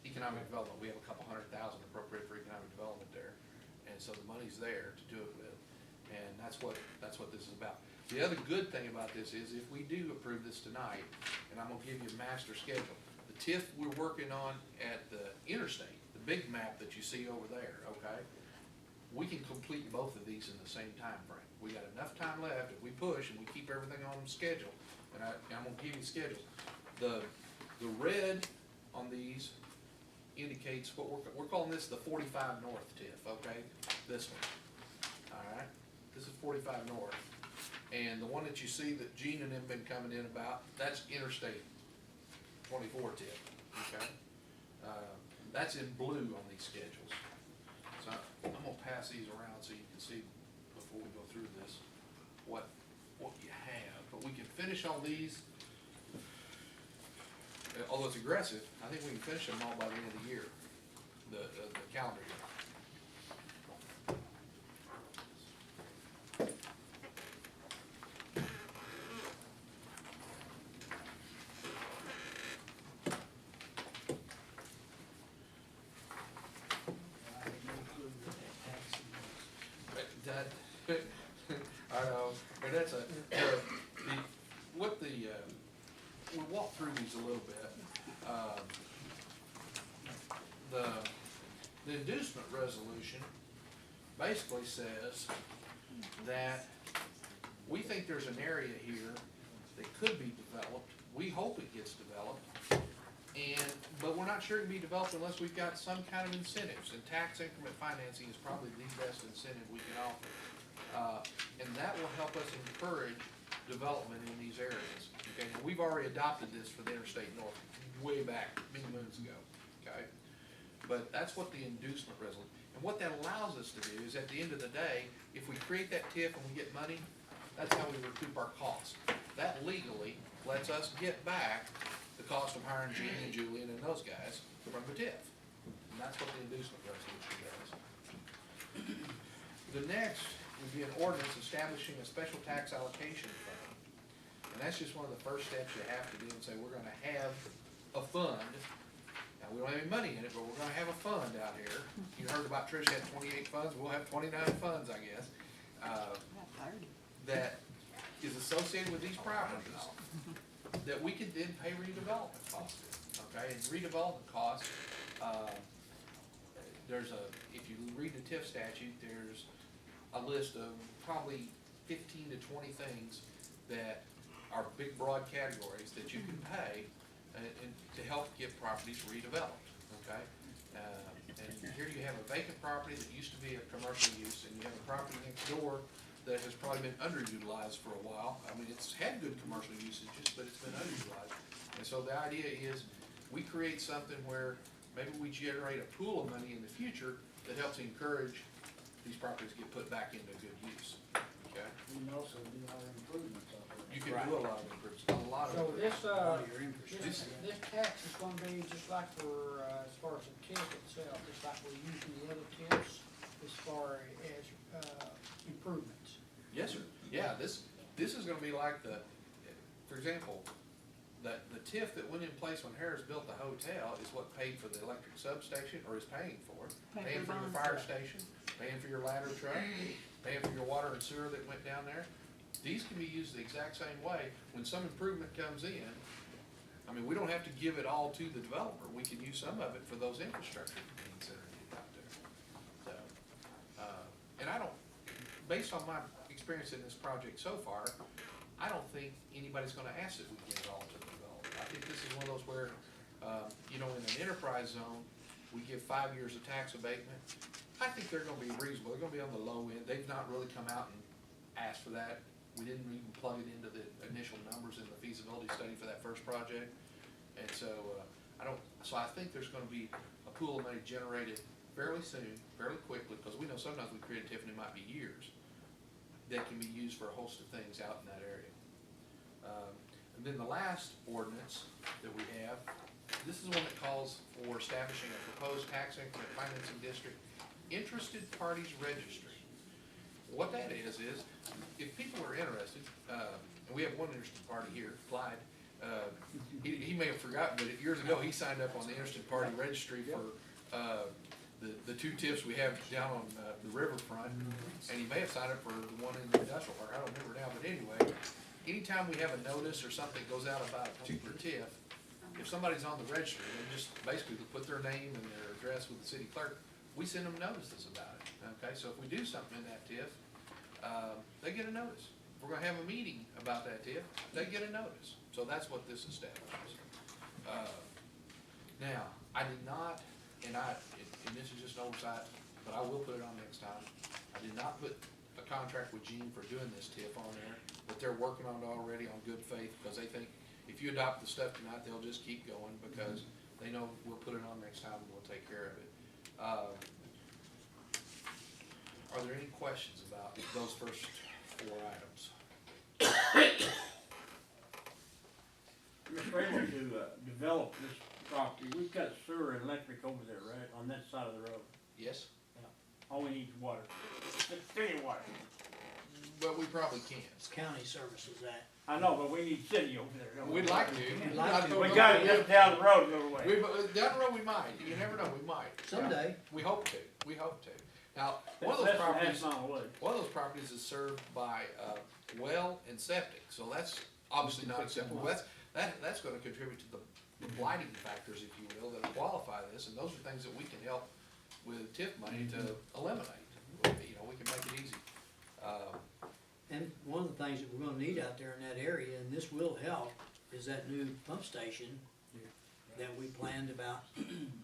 economic development. We have a couple $100,000 appropriated for economic development there. And so the money's there to do it with. And that's what this is about. The other good thing about this is if we do approve this tonight, and I'm gonna give you a master schedule, the TIF we're working on at the interstate, the big map that you see over there, okay? We can complete both of these in the same time frame. We got enough time left if we push and we keep everything on schedule. And I'm gonna give you the schedule. The red on these indicates what we're calling this the 45 North TIF, okay? This one, all right? This is 45 North. And the one that you see that Gene and them been coming in about, that's Interstate 24 TIF, okay? That's in blue on these schedules. So I'm gonna pass these around so you can see before we go through this, what you have. But we can finish all these, although it's aggressive, I think we can finish them all by the end of the year, the calendar year. I know, and that's we'll walk through these a little bit. The inducement resolution basically says that we think there's an area here that could be developed. We hope it gets developed, but we're not sure it can be developed unless we've got some kind of incentives, and tax increment financing is probably the best incentive we can offer. And that will help us encourage development in these areas. Okay, now we've already adopted this for the Interstate North way back, many moons ago, okay? But that's what the inducement resolution, and what that allows us to do is at the end of the day, if we create that TIF and we get money, that's how we recoup our costs. That legally lets us get back the cost of hiring Jeannie and Julian and those guys from the TIF. And that's what the inducement resolution does. The next would be an ordinance establishing a special tax allocation fund. And that's just one of the first steps you have to do and say, we're gonna have a fund. Now, we don't have any money in it, but we're gonna have a fund out here. You heard about Trish had 28 funds, we'll have 29 funds, I guess. That is associated with these properties that we could then pay redevelopment costs. Okay, and redevelopment costs, if you read the TIF statute, there's a list of probably 15 to 20 things that are big broad categories that you can pay and to help get properties redeveloped, okay? And here you have a vacant property that used to be a commercial use, and you have a property next door that has probably been underutilized for a while. I mean, it's had good commercial usages, but it's been underutilized. And so the idea is we create something where maybe we generate a pool of money in the future that helps encourage these properties get put back into good use, okay? We can also do our improvements up there. You can do a lot of improvements, a lot of So improvements. this tax is gonna be just like for, as far as the TIF itself, just like we're using the other TIFs as far as, improvements. Yes, sir. Yeah, this is gonna be like for example, the TIF that went in place when Harris built the hotel is what paid for the electric substation, or is paying for it. Paying for your fire station, paying for your ladder truck, paying for your water and sewer that went down there. These can be used the exact same way. When some improvement comes in, I mean, we don't have to give it all to the developer. We can use some of it for those infrastructure needs that are out there. So, and I don't, based on my experience in this project so far, I don't think anybody's gonna ask that we give it all to the developer. I think this is one of those where, in an enterprise zone, we give 5 years of tax abatement. I think they're gonna be reasonable. They're gonna be on the low end. They've not really come out and asked for that. We didn't even plug it into the initial numbers in the feasibility study for that first project. And so, I think there's gonna be a pool of money generated fairly soon, fairly quickly, because we know sometimes we create a TIF and it might be years, that can be used for a host of things out in that area. And then the last ordinance that we have, this is one that calls for establishing a proposed tax increment financing district interested parties registry. What that is if people are interested, and we have one interested party here, Clyde, he may have forgotten, but years ago, he signed up on the interested party registry for the two TIFs we have down on the riverfront, and he may have signed up for the one in the industrial park, I don't remember now, but anyway, anytime we have a notice or something goes out about a particular TIF, if somebody's on the registry, they just basically put their name and their address with the city clerk, we send them notices about it, okay? So if we do something in that TIF, they get a notice. If we're gonna have a meeting about that TIF, they get a notice. So that's what this establishes. Now, I did not, and this is just an oversight, but I will put it on next time. I did not put a contract with Gene for doing this TIF on there, but they're working on it already on good faith, because they think if you adopt the stuff tonight, they'll just keep going, because They know we'll put it on next time and we'll take care of it. Are there any questions about those first 4 items? Mr. President, to develop this property, we've got sewer and electric over there, right, on that side of the road. Yes? All we need is water. City water. But we probably can't. It's county services that. I know, but we need city over there, don't we? We'd like to. We'd like to. We got it just down the road a little way. Down the road we might, you never know, we might. Someday. We hope to. Now, one of those Less than half properties, mile away. one of those properties is served by, well and septic, so that's obviously not acceptable. That's gonna contribute to the blighting factors, if you will, that qualify this, and those are things that we can help with TIF money to eliminate. You know, we can make it easy. And one of the things that we're gonna need out there in that area, and this will help, is that new pump station that we planned about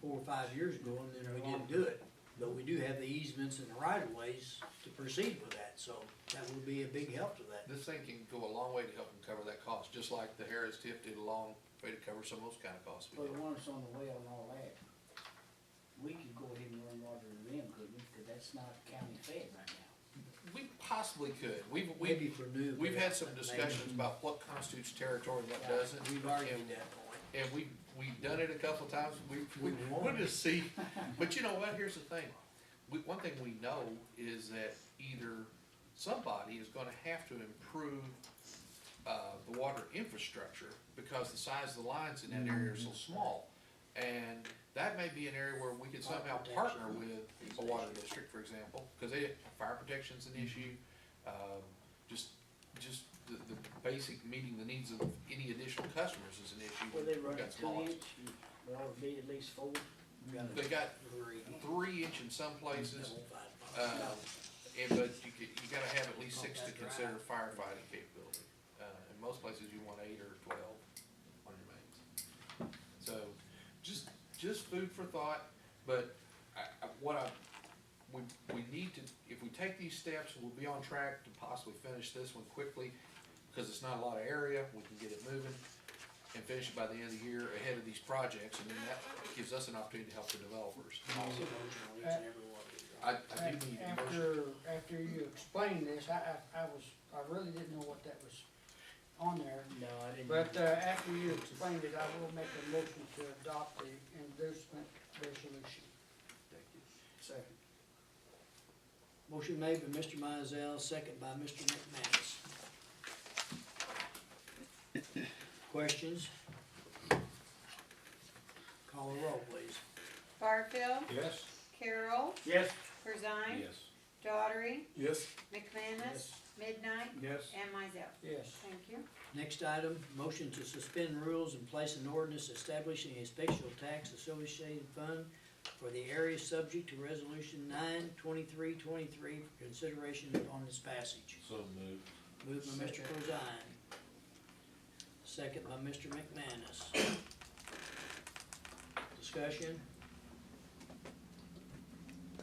4 or 5 years ago, and then we didn't do it. But we do have the easements and the right of ways to proceed with that, so that will be a big help to that. This thing can go a long way to help them cover that cost, just like the Harris TIF did a long way to cover some of those kind of costs. But once on the well and all that, we could go ahead and run water to them, couldn't we? Because that's not county fed right now. We possibly could. Maybe for new. We've had some discussions about what constitutes territory and what doesn't. We've argued that point. And we've done it a couple of times. We wanted to see, but you know what, here's the thing. One thing we know is that either somebody is gonna have to improve, the water infrastructure because the size of the lines in that area are so small. And that may be an area where we could somehow partner with a water district, for example, because fire protection's an issue. Just the basic meeting the needs of any additional customers is an issue. Will they run We've got a small 2 inch? They ought to be at least 4. They got 3 inch in some places, but you gotta have at least 6 to consider firefighting capability. In most places you want 8 or 12 on your mains. So, just food for thought, but we need to, if we take these steps, we'll be on track to possibly finish this one quickly, because it's not a lot of area, we can get it moving and finish it by the end of the year ahead of these projects, and then that gives us an opportunity to help the developers. I do need a motion. After you explained this, I really didn't know what that was on there. No, I didn't. But, after you explained it, I will make a motion to adopt the inducement resolution. Second. Motion made by Mr. Mizell, second by Mr. McManus. Questions? Call the roll, please. Barfield. Yes. Carroll. Yes. Corzine. Daughtery. Yes. McManus. Midnight. Yes. And Mizell. Yes. Thank you. Next item, motion to suspend rules and place an ordinance establishing a special tax associated fund for the area subject to resolution 9/23/23 for consideration upon its passage. So moved. Moved by Mr. Corzine. Second by Mr. McManus. Discussion?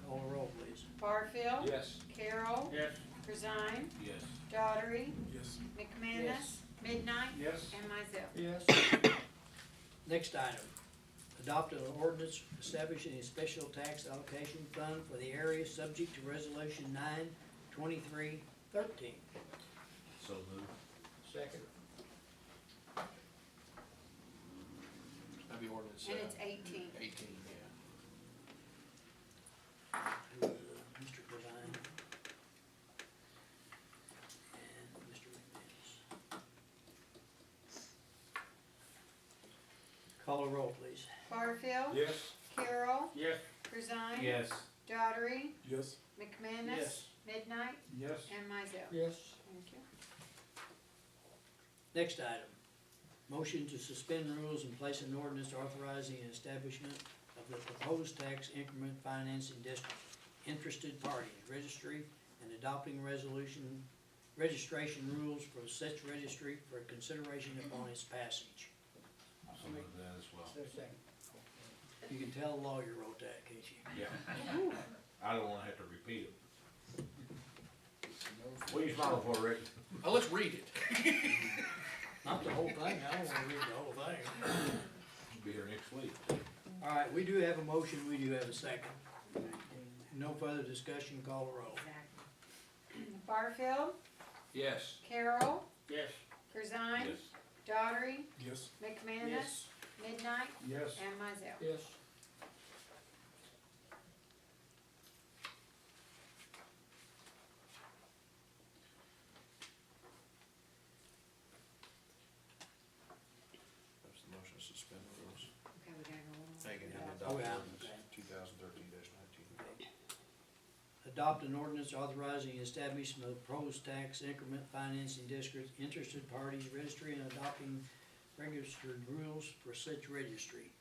Call the roll, please. Barfield. Yes. Carroll. Yes. Corzine. Yes. Daughtery. Yes. McManus. Yes. Midnight. Yes. And Mizell. Yes. Next item, adopt an ordinance establishing a special tax allocation fund for the area subject to resolution 9/23/13. So moved. Second. That'd be ordinance. And it's 18. 18, yeah. Mr. Corzine. And Mr. McManus. Call the roll, please. Barfield. Yes. Carroll. Yes. Corzine. Yes. Daughtery. Yes. McManus. Yes. Midnight. Yes. And Mizell. Yes. Thank you. Next item, motion to suspend rules and place an ordinance authorizing an establishment of the proposed tax increment financing district, interested parties, registry, and adopting registration rules for such registry for consideration upon its passage. So moved that as well. There's a second. You can tell the lawyer wrote that, can't you? Yeah. I don't wanna have to repeat it. What are you smiling for, Rick? Oh, let's read it. Not the whole thing, I don't wanna read the whole thing. Be here next week. All right, we do have a motion, we do have a second. No further discussion, call the roll. Barfield, Yes. Carroll, Yes. Corzine, Daughtry, Yes. McManus, Midnight, Yes. and Mizell. Yes. That's the motion to suspend the rules. Okay, we gotta go on. Taken and Oh, adopt yeah, ordinance okay. 2013-19. Adopt an ordinance authorizing the establishment of proposed tax increment financing districts, interested parties, registry, and adopting registered rules for such registry.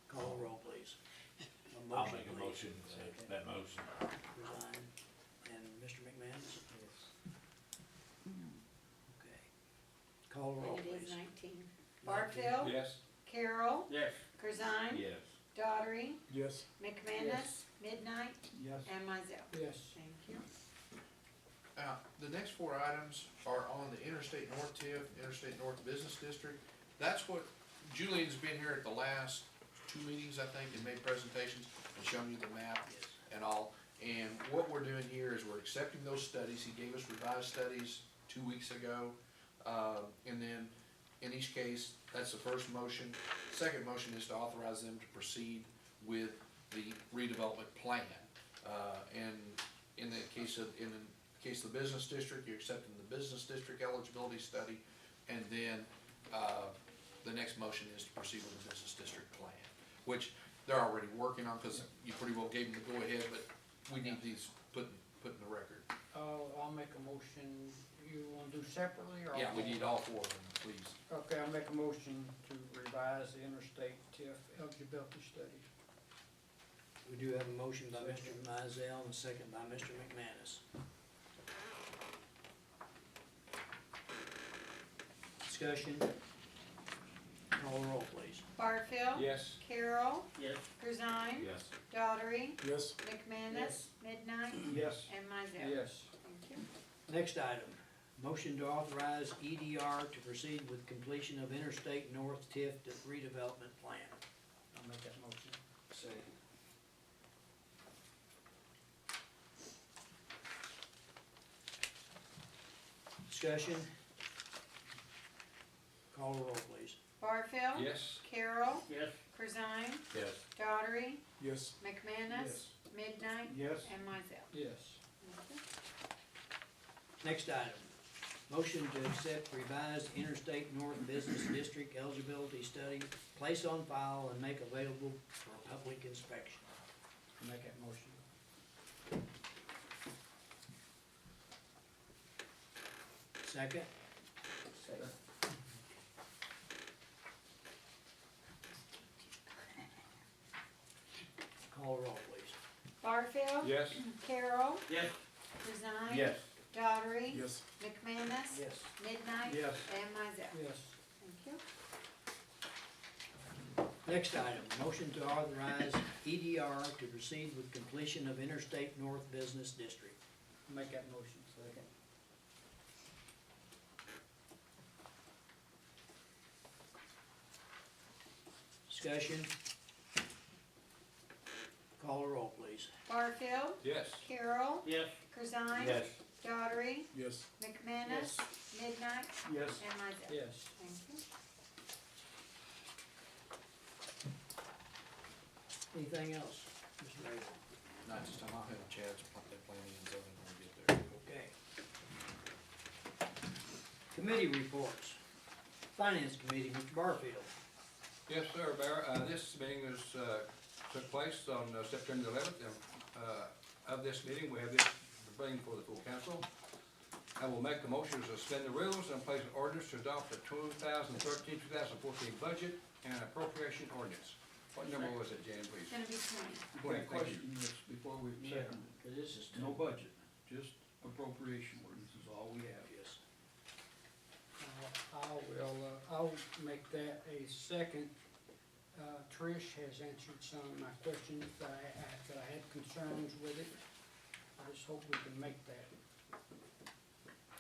Call the roll, please. I'll make a please. motion, that motion. Resign. And Mr. McManus? Okay. Call the roll, And it is please. 19. Barfield, Yes. Carroll, Yes. Corzine, Yes. Daughtry, Yes. McManus, Midnight, Yes. and Mizell. Yes. Thank you. The next four items are on the Interstate North TIF, Interstate North Business District. That's what, Julian's been here at the last two meetings, I think, and made presentations and shown you the map and all. And what we're doing here is we're accepting those studies. He gave us revised studies 2 weeks ago. And then in each case, that's the first motion. Second motion is to authorize them to proceed with the redevelopment plan. And in the case of the business district, you're accepting the business district eligibility study. And then, the next motion is to proceed with the business district plan, which they're already working on, cause you pretty well gave them the go-ahead, but we need these put in the record. I'll make a motion, you wanna do separately or? Yeah, we need all four of them, please. Okay, I'll make a motion to revise the interstate TIF eligibility study. We do have a motion by Mr. Mizell and a second by Mr. McManus. Discussion. Call the roll, please. Barfield, Yes. Carroll, Yes. Corzine, Yes. Daughtry, Yes. McManus, Midnight, Yes. and Mizell. Yes. Thank you. Next item, motion to authorize EDR to proceed with completion of Interstate North TIF redevelopment plan. I'll make that motion. Second. Discussion. Call the roll, please. Barfield, Yes. Carroll, Yes. Corzine, Yes. Daughtry, Yes. McManus, Midnight, Yes. and Mizell. Yes. Thank you. Next item, motion to accept revised Interstate North Business District eligibility study, place on file and make available for public inspection. I'll make that motion. Second? Second. Call the roll, please. Barfield, Yes. Carroll, Yes. Corzine, Yes. Daughtry, Yes. McManus, Yes. Midnight, Yes. and Mizell. Yes. Thank you. Next item, motion to authorize EDR to proceed with completion of Interstate North Business District. I'll make that motion. Second. Discussion? Call the roll, please. Barfield, Yes. Carroll, Yes. Corzine, Yes. Daughtry, Yes. McManus, Midnight, Yes. and Mizell. Yes. Thank you. Anything else, Mr. Mayor? Not this time, I'll have Chad's planning and zoning when we get there. Okay. Committee reports. Finance Committee, Mr. Barfield. Yes, sir, Mayor. This meeting was, took place on September 11th, and of this meeting, we have this to bring for the full council. I will make the motion to suspend the rules and place an ordinance to adopt the 2013-2014 budget and appropriation ordinance. What number was it, Jan, please? It's gonna be 20. Thank you. Question is, before we second, Cause this is no budget, just appropriation ordinance is all we have. Yes. I'll make that a second. Trish has answered some of my questions that I had concerns with it. I just hope we can make that.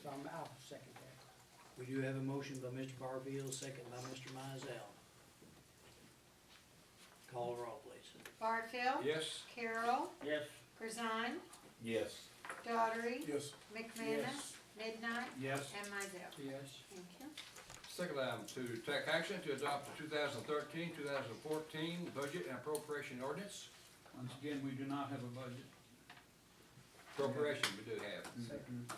So I'll second that. We do have a motion by Mr. Barfield, second by Mr. Mizell. Call the roll, please. Barfield. Yes. Carroll. Yes. Corzine. Yes. Daughtery. Yes. McManus. Midnight. Yes. And Mizell. Yes. Thank you. Second item, to take action to adopt the 2013-2014 budget and appropriation ordinance. Once again, we do not have a budget. Appropriation we do have. Second.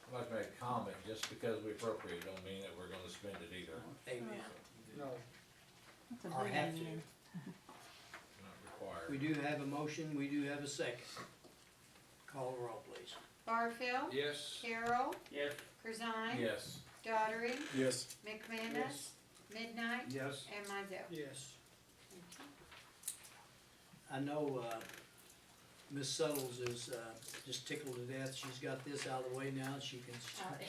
I'd like to make a comment, just because we appropriate don't mean that we're gonna spend it either. Amen. No. Or have to. Not required. We do have a motion, we do have a second. Call the roll, please. Barfield. Yes. Carroll. Yes. Corzine. Yes. Daughtery. Yes. McManus. Midnight. Yes. And Mizell. Yes. I know, Ms. Suttles is, just tickled to death. She's got this out of the way now. She can,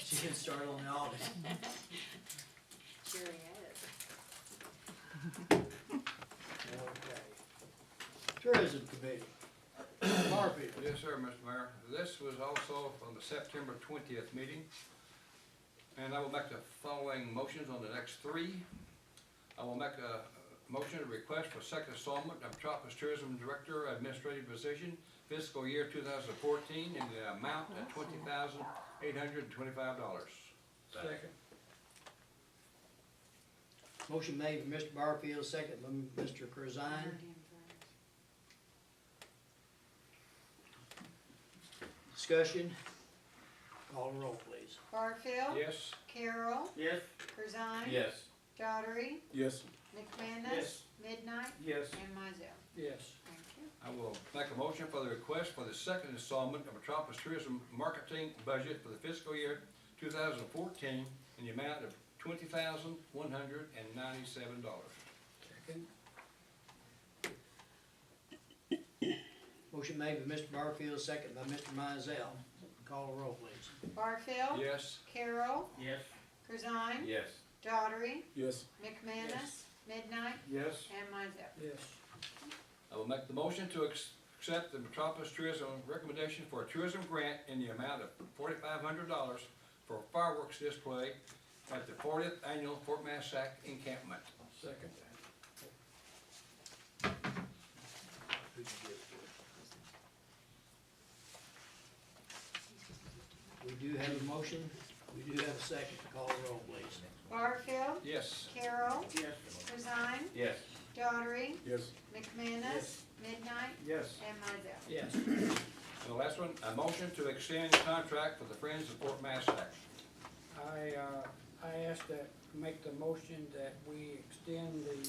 she can start on the audit. Sure is. Okay. Tourism Committee. Barfield. Yes, sir, Mr. Mayor. This was also from the September 20th meeting. And I will make the following motions on the next three. I will make a motion to request for second installment of Metropolis Tourism Director Administrative Position, fiscal year 2014, in the amount of $20,825. Second. Motion made by Mr. Barfield, second by Mr. Corzine. Discussion. Call the roll, please. Barfield. Yes. Carroll. Yes. Corzine. Yes. Daughtery. Yes. McManus. Yes. Midnight. Yes. And Mizell. Yes. Thank you. I will make a motion for the request for the second installment of Metropolis Tourism Marketing Budget for the fiscal year 2014 in the amount of $20,197. Second. Motion made by Mr. Barfield, second by Mr. Mizell. Call the roll, please. Barfield. Yes. Carroll. Yes. Corzine. Yes. Daughtery. Yes. McManus. Midnight. Yes. And Mizell. Yes. I will make the motion to accept the Metropolis Tourism recommendation for a tourism grant in the amount of $4,500 for a fireworks display at the 40th Annual Fort Massac Encampment. Second. We do have a motion, we do have a second. Call the roll, please. Barfield. Yes. Carroll. Yes. Corzine. Yes. Daughtery. Yes. McManus. Midnight. Yes. And Mizell. Yes. And the last one, a motion to extend contract for the Friends of Fort Massac. I asked that, make the motion that we extend the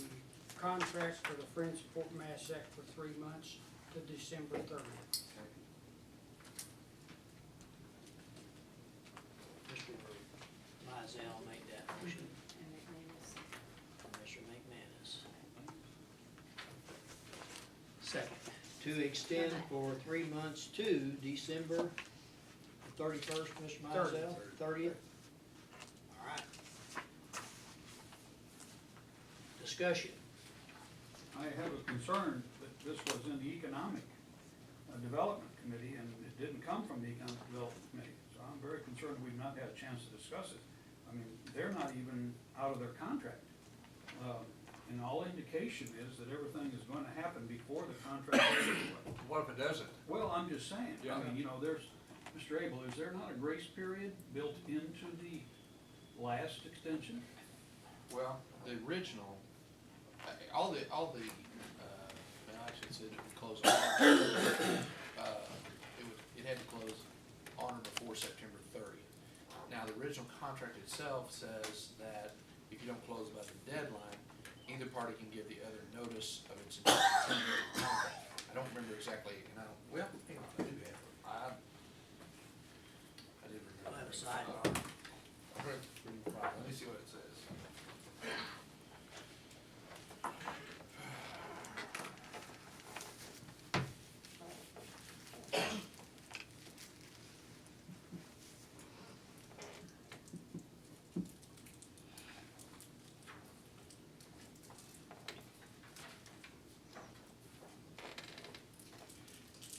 contracts for the Friends of Fort Massac for 3 months to December 30th. Mr. Mizell made that motion. And McManus. Mr. McManus. Second, to extend for 3 months to December 31st, Mr. Mizell? 30th? All right. Discussion. I have a concern that this was in the Economic Development Committee, and it didn't come from the Economic Development Committee. So I'm very concerned we've not had a chance to discuss it. I mean, they're not even out of their contract. And all indication is that everything is going to happen before the contract is over. What if it doesn't? Well, I'm just saying, Yeah. I mean, you know, there's, Mr. Abel, is there not a grace period built into the last extension? Well, the original, well, I should say it would close on, it had to close on or before September 30th. Now, the original contract itself says that if you don't close by the deadline, either party can give the other notice of its intention to terminate the contract. I don't remember exactly, and I do have it. I did remember. I'll have a sidebar. Let me see what it says.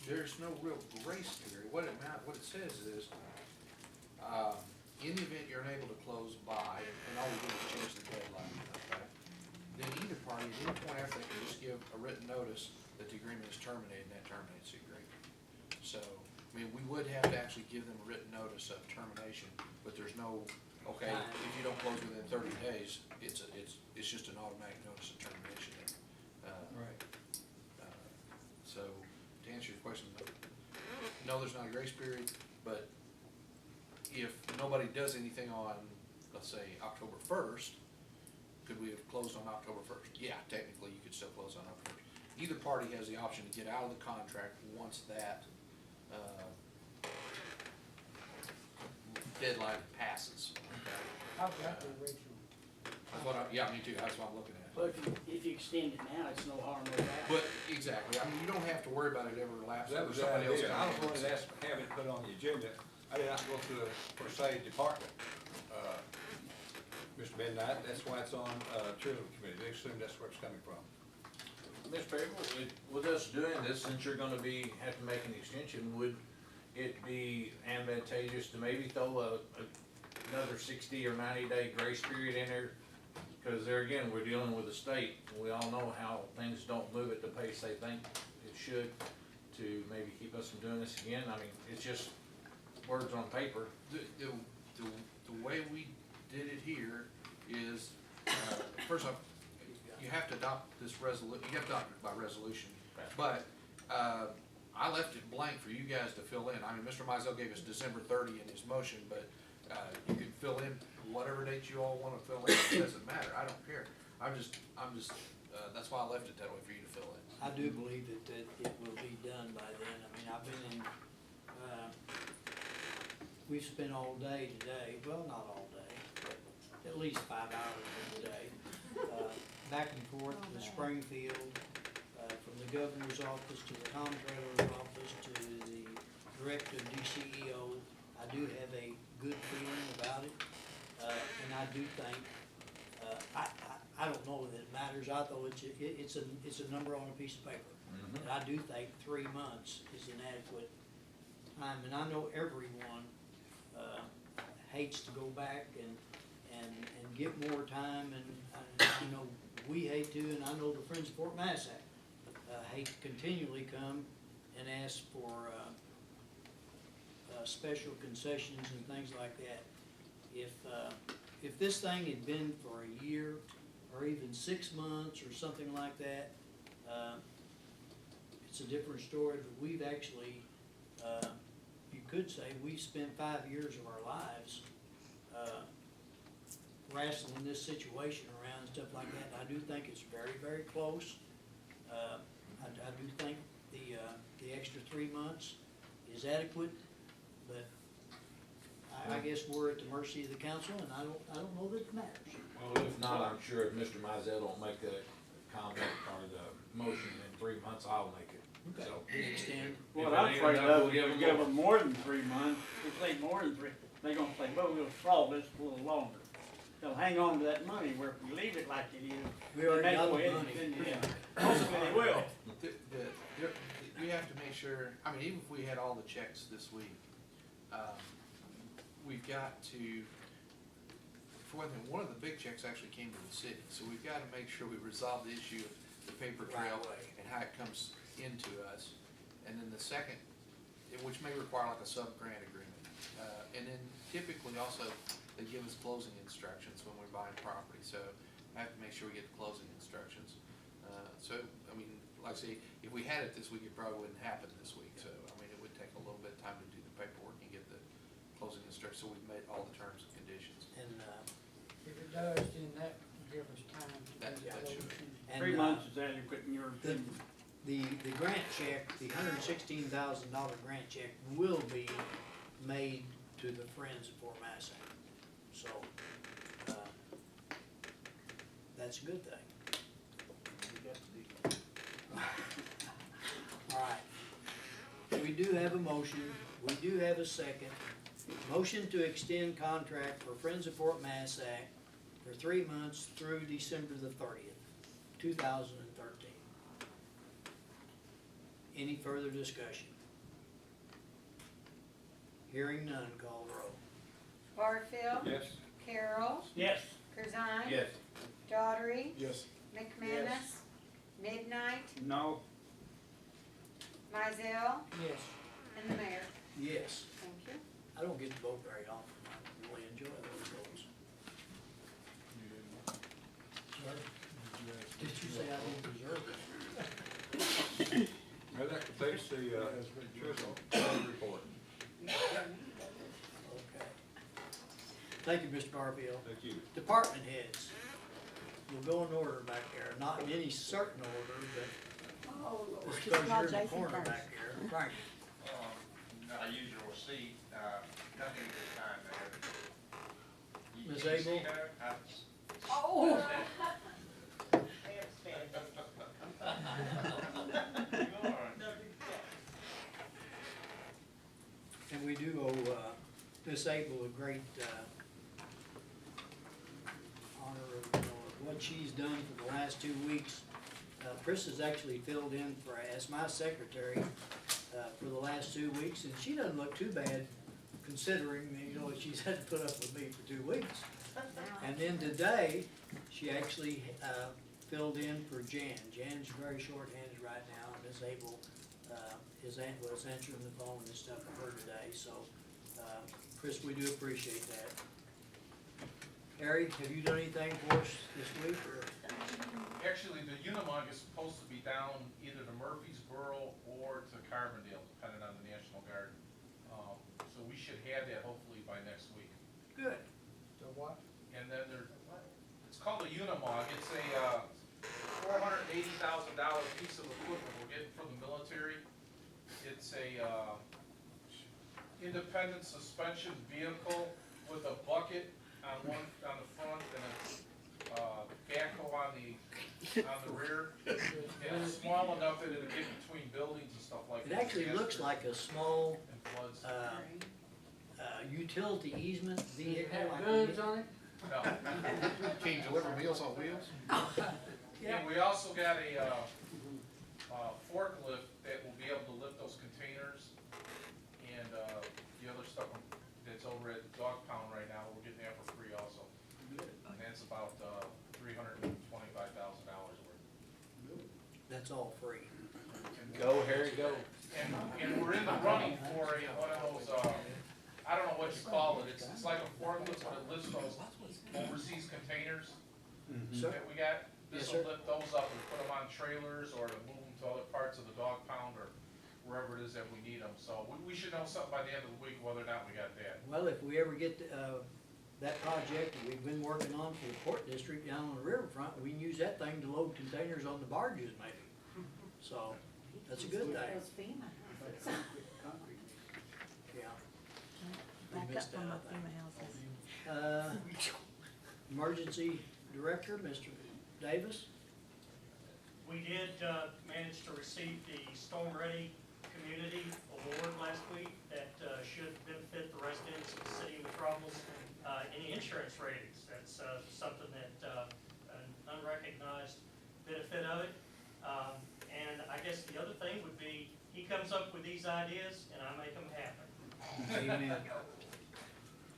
There's no real grace period. What it says is, in the event you're unable to close by, and all we do is change the deadline, okay? Then either party party at any point after, they can just give a written notice that the agreement is terminated, and that terminates the agreement. So, I mean, we would have to actually give them a written notice of termination, but there's no, okay, if you don't close within 30 days, it's just an automatic notice of termination. Right. So, to answer your question, no, there's not a grace period, but if nobody does anything on, let's say, October 1st, could we have closed on October 1st? Yeah, technically, you could still close on October 1st. Either party has the option to get out of the contract once that deadline passes, okay? How about the original? That's what yeah, me too, that's what I'm looking at. But if you extend it now, it's no harm, no foul. But, exactly, I mean, you don't have to worry about it ever lapsing. That was the somebody else idea. I coming was in. wanted to ask, have it put on the agenda. I did not go through the per se department. Mr. Midnight, that's why it's on, tourism committee. They assume that's where it's coming from. Mr. Pagel, with us doing this, since you're gonna have to make an extension, would it be advantageous to maybe throw another 60 or 90-day grace period in there? Because there again, we're dealing with the state, and we all know how things don't move at the pace they think it should, to maybe keep us from doing this again. I mean, it's just words on paper. The way we did it here is, first off, you have to adopt this you have to adopt it by resolution. But, I left it blank for you guys to fill in. I mean, Mr. Mizell gave us December 30 in his motion, but, you can fill in whatever date you all wanna fill in. It doesn't matter, I don't care. I'm just, that's why I left it that way, for you to fill in. I do believe that it will be done by then. I mean, I've been in, we've spent all day today, well, not all day, but at least 5 hours of the day, back and forth to Springfield, from the governor's office to the comptroller's office to the director of DCEO. I do have a good feeling about it, and I do think, I don't know that it matters, I thought it's a number on a piece of paper. And I do think 3 months is an adequate time, and I know everyone, hates to go back and get more time, and I know we hate to, and I know the Friends of Fort Massac, hate to continually come and ask for, special concessions and things like that. If this thing had been for a year, or even 6 months, or something like that, it's a different story, but we've actually, you could say, we've spent 5 years of our lives, wrestling this situation around and stuff like that. And I do think it's very, very close. I do think the extra 3 months is adequate, but I guess we're at the mercy of the council, and I don't know that it matters. Well, if not, I'm sure if Mr. Mizell don't make the comment or the motion in 3 months, I'll make it. Okay. So, Extend. What If it I'm ain't afraid enough, of, we'll is give if them we give more. them more than 3 months, if they more than 3, they're gonna say, well, we'll solve this a little longer. They'll hang on to that money, where if we leave it like it is, We already they got go the ahead money. and, yeah, hopefully they will. You have to make sure, I mean, even if we had all the checks this week, we've got to, for one thing, one of the big checks actually came to the city, so we've got to make sure we resolve the issue of the paper trail and how it comes into us. And then the second, which may require like a sub-grant agreement. And then typically also, they give us closing instructions when we're buying property, so I have to make sure we get the closing instructions. So, I mean, like I say, if we had it this week, it probably wouldn't happen this week, so, I mean, it would take a little bit of time to do the paperwork and get the closing instructions, so we've made all the terms and conditions. And, If it does, then that will give us time to That do the should. motion. and, 3 months is adequate in your the, opinion. the grant check, the $116,000 grant check will be made to the Friends of Fort Massac. So, that's a good thing. All right. We do have a motion, we do have a second. Motion to extend contract for Friends of Fort Massac for 3 months through December the 30th, 2013. Any further discussion? Hearing none, call the roll. Barfield. Yes. Carroll. Yes. Corzine. Yes. Daughtry. Yes. McManus. No. Mizell, Yes. and the mayor. Yes. Thank you. I don't get to vote very often. I really enjoy those votes. Did you say I didn't deserve it? Well, that completes the, report. Okay. Thank you, Mr. Barfield. Thank you. Department heads. We'll go in order back there, not in any certain order, but just Just because call you're in the Jason corner first. back there. Frank, I usual seat, nothing this time there. Ms. You see Abel? her? Oh. and we do owe Miss Abel a great honor of what she's done for the last 2 weeks. Chris has actually filled in for as my secretary for the last 2 weeks, and she doesn't look too bad considering, she's had to put up with me for 2 weeks. And then today, she actually filled in for Jan. Jan's very short-handed right now, and Ms. Abel was answering the phone and stuff for her today, so, Chris, we do appreciate that. Harry, have you done anything for us this week, or? Actually, the Unimog is supposed to be down either to Murfreesboro or to Carbondale, depending on the National Guard. So we should have that hopefully by next week. Good. So what? And then it's called a Unimog. It's a $480,000 piece of equipment we're getting from the military. It's a independent suspension vehicle with a bucket on the front and a backhoe on the rear. And it's small enough that it'll get between buildings and stuff like It that. actually looks like a small And floods. utility easement vehicle. Have like guns on it? No. Can you deliver meals on wheels? And we also got a forklift that will be able to lift those containers and the other stuff that's over at Dog Pound right now. We're getting that for free also. And that's about $325,000 worth. That's all free. Go, Harry, go. And we're in the running for one of those, I don't know what you call it. It's like a forklift, but it lifts those overseas containers Sir? that we got. This Yes, will sir. lift those up and put them on trailers or to move them to other parts of the Dog Pound or wherever it is that we need them. So we should know something by the end of the week whether or not we got that. Well, if we ever get that project that we've been working on for the port district down on the riverfront, we can use that thing to load containers on the barges maybe. So, that's a good thing, Those FEMA houses. yeah. We Back up missed on that, my I think. FEMA houses. Emergency Director, Mr. Davis? We did manage to receive the Storm Ready Community Award last week that should benefit the residents of the city of Metropolis. Any insurance ratings, that's something that, an unrecognized benefit of it. And I guess the other thing would be, he comes up with these ideas and I make them happen. Amen.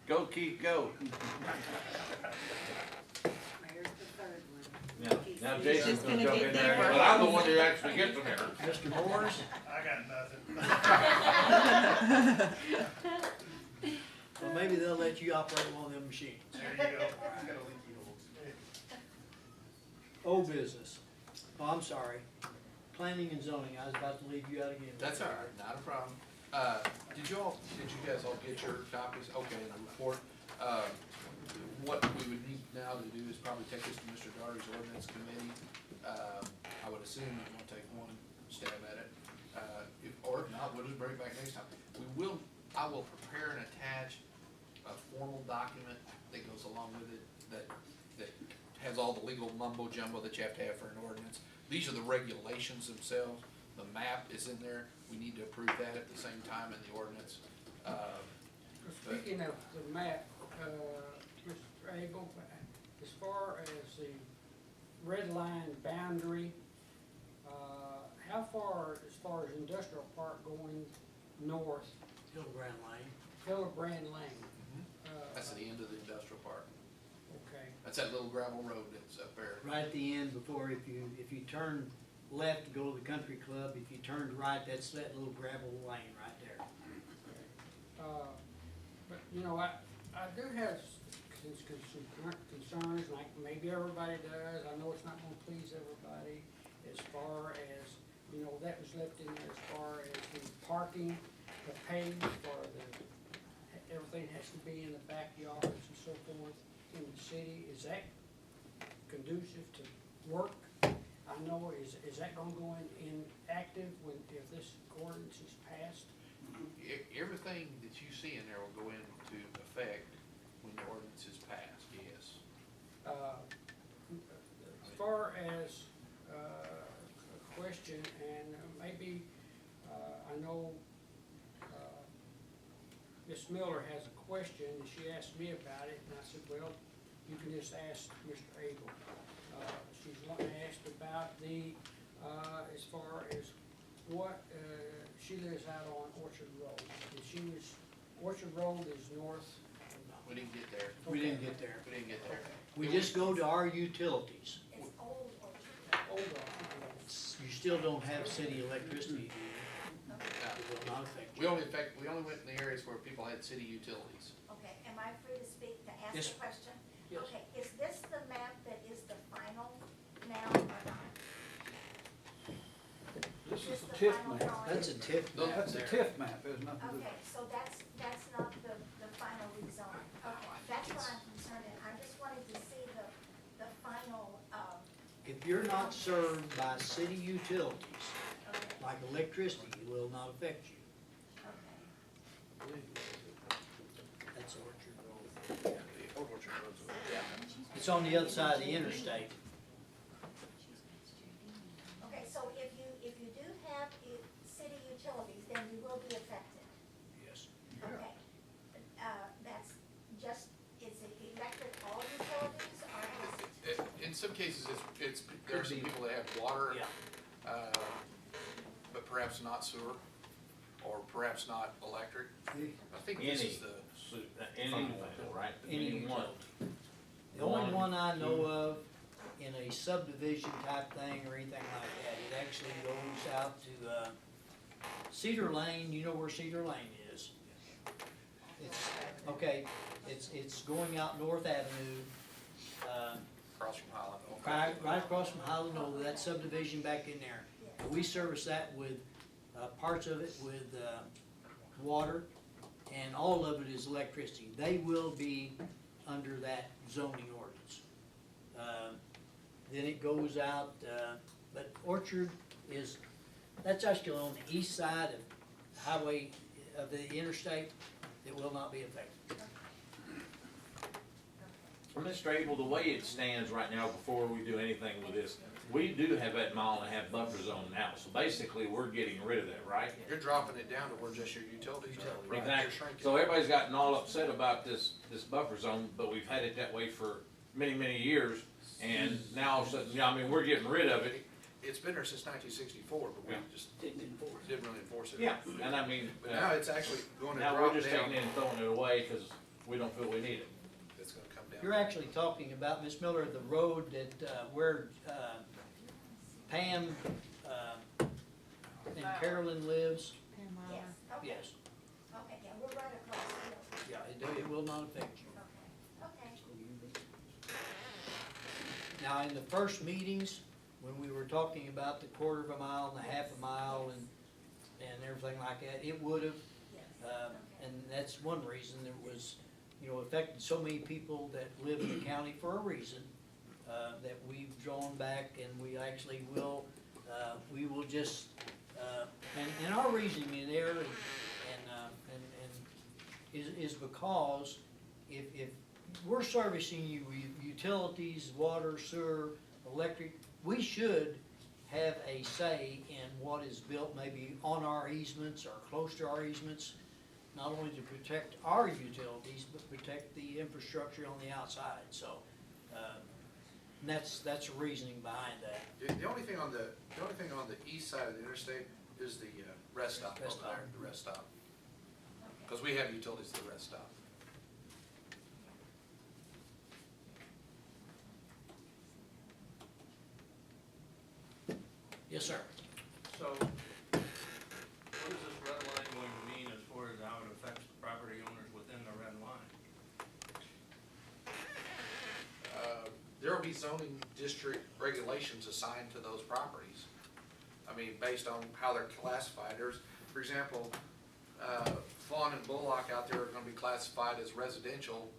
Go, Keith, go. Mayor's the third one. Now He's Jason's just gonna gonna jump get in there there. first. But I'm the one that actually gets them here. Mr. Morris? I got nothing. Well, maybe they'll let you operate one of them machines. There you go. It's got a leaky hole. Old business. Oh, I'm sorry. Planning and zoning, I was about to leave you out again. That's all right, not a problem. Did you guys all get your copies? Okay, and the report. What we would need now to do is probably take this to Mr. Daugherty's ordinance committee. I would assume you want to take one stab at it. Or if not, we'll just bring it back next time. I will prepare and attach a formal document that goes along with it that has all the legal mumbo jumbo that you have to have for an ordinance. These are the regulations themselves. The map is in there. We need to approve that at the same time in the ordinance. Speaking of the map, Mr. Abel, as far as the red line boundary, how far as industrial park going north, Hildebrand Lane. Hildebrand Lane? That's at the end of the industrial park. Okay. That's that little gravel road that's up there. Right at the end before, if you turn left to go to the country club. If you turned right, that's that little gravel lane right there. But, you know, I do have some concerns, like maybe everybody does. I know it's not gonna please everybody as far as, you know, that was left in there as far as the parking, the paved for the, everything has to be in the backyards and so forth in the city. Is that conducive to work? I know, is that gonna go in active when, if this ordinance is passed? Everything that you see in there will go into effect when the ordinance is passed, yes. As far as a question, and maybe, I know Ms. Miller has a question, and she asked me about it, and I said, well, you can just ask Mr. Abel. She's asked about the, as far as what, she lives out on Orchard Road, and she was, Orchard Road is north. We didn't get there. We didn't get there. We didn't get there. We just go to our utilities. It's old Orchard. Hold on. You still don't have city electricity, do you? It will not affect you. We only went in the areas where people had city utilities. Okay, am I free to speak, to ask Yes. a question? Yes. Okay, is this the map that is the final now or not? This is the a TIF final map. drawing? That's a tip. Look, That's a there. TIF map, there's nothing to do. Okay, so that's not the final rezone. Okay, that's what I'm concerned in. I just wanted to see the final, If you're not served by city utilities, okay, like electricity, it will not affect you. okay. That's Orchard Road. The old Orchard Road's over there. It's on the other side of the interstate. Okay, so if you do have city utilities, then you will be affected. Yes. Okay. That's just, is it electric all utilities or is it? In some cases, there are some people that have water, Yeah. but perhaps not sewer, or perhaps not electric. I think this is the. Any right? Any one. utility. The only one I know of in a subdivision type thing or anything like that, it actually goes out to, Cedar Lane. You know where Cedar Lane is? It's, okay, it's going out North Avenue, Across from Highland. right across from Highland over that subdivision back in there. We service that with, parts of it with, water, and all of it is electricity. They will be under that zoning ordinance. Then it goes out, but Orchard is, that's actually on the east side of highway, of the interstate. It will not be affected. Mr. Abel, the way it stands right now, before we do anything with this, we do have that 1.5 mile buffer zone now, so basically, we're getting rid of that, right? You're dropping it down to where just your utilities are. Right, you're Exactly. shrinking. So everybody's gotten all upset about this buffer zone, but we've had it that way for many, many years. And now all of a sudden, I mean, we're getting rid of it. It's been there since 1964, but we Yeah. just didn't really enforce it. Yeah, and I mean, But now it's actually going to now drop we're just down. taking it and throwing it away because we don't feel we need it. It's gonna come down. You're actually talking about, Ms. Miller, the road that, where, Pam, and Carolyn lives? Yes, okay. Yes. Okay, yeah, we're right across the field. Yeah, it will not affect you. Okay, okay. Now, in the first meetings, when we were talking about the 1/4 mile and the 1/2 mile and everything like that, it would've, Yes. and that's one reason it was, you know, affected so many people that live in the county for a reason, that we've drawn back and we actually will, we will just, and our reasoning in there is because if we're servicing you with utilities, water, sewer, electric, we should have a say in what is built maybe on our easements or close to our easements, not only to protect our utilities, but protect the infrastructure on the outside, so, and that's the reasoning behind that. The only thing on the east side of the interstate is the rest stop Rest over there, stop. the rest stop. Because we have utilities at the rest stop. Yes, sir. So, what is this red line going to mean as far as how it affects the property owners within the red line? There will be zoning district regulations assigned to those properties. I mean, based on how they're classified. There's, for example, Fawn and Bullock out there are gonna be classified as residential,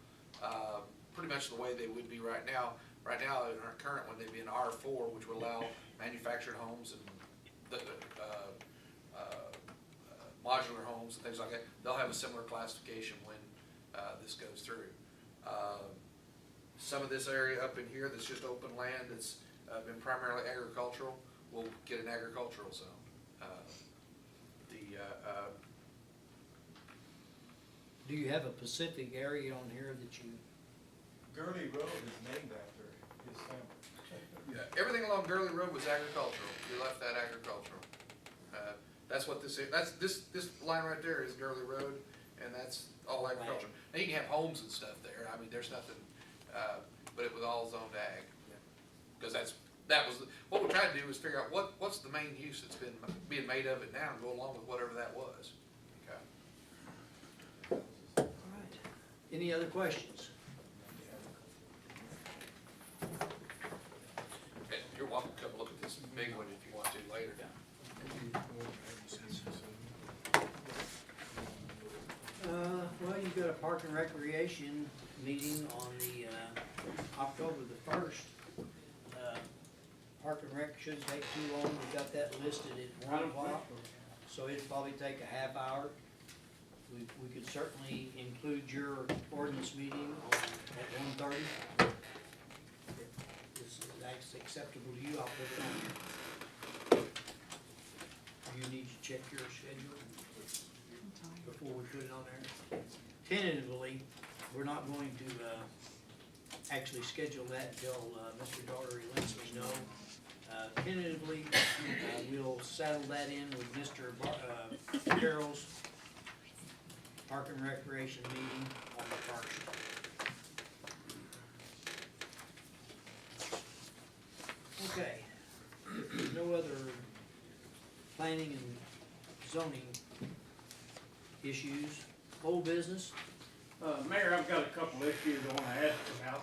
pretty much the way they would be right now. Right now, in our current one, they'd be an R4, which would allow manufactured homes and the, modular homes and things like that. They'll have a similar classification when this goes through. Some of this area up in here that's just open land that's been primarily agricultural will get an agricultural zone. Do you have a Pacific area on here that you? Gurley Road is named after his family. Yeah, everything along Gurley Road was agricultural. We left that agricultural. That's what this is. That's this line right there is Gurley Road, and that's all agricultural. Now you can have homes and stuff there. I mean, there's nothing, but it was all zoned ag. Because that was what we're trying to do is figure out what's the main use that's being made of it now, and go along with whatever that was. Okay. All right. Any other questions? And you're welcome to come look at this big one if you want to later. Well, you've got a Park and Recreation meeting on the, October the 1st. Park and Rec shouldn't take too long, we got that listed at 1 o'clock, so it'd probably take a half hour. We could certainly include your ordinance meeting at 1:30. If that's acceptable to you, I'll put it on here. You need to check your schedule before we put it on there. Tentatively, we're not going to actually schedule that until Mr. Daugherty lets me know. Tentatively, we'll settle that in with Mr. Carroll's Park and Recreation meeting on the 1st. Okay, if there's no other planning and zoning issues, old business? Mayor, I've got a couple issues I wanna ask about.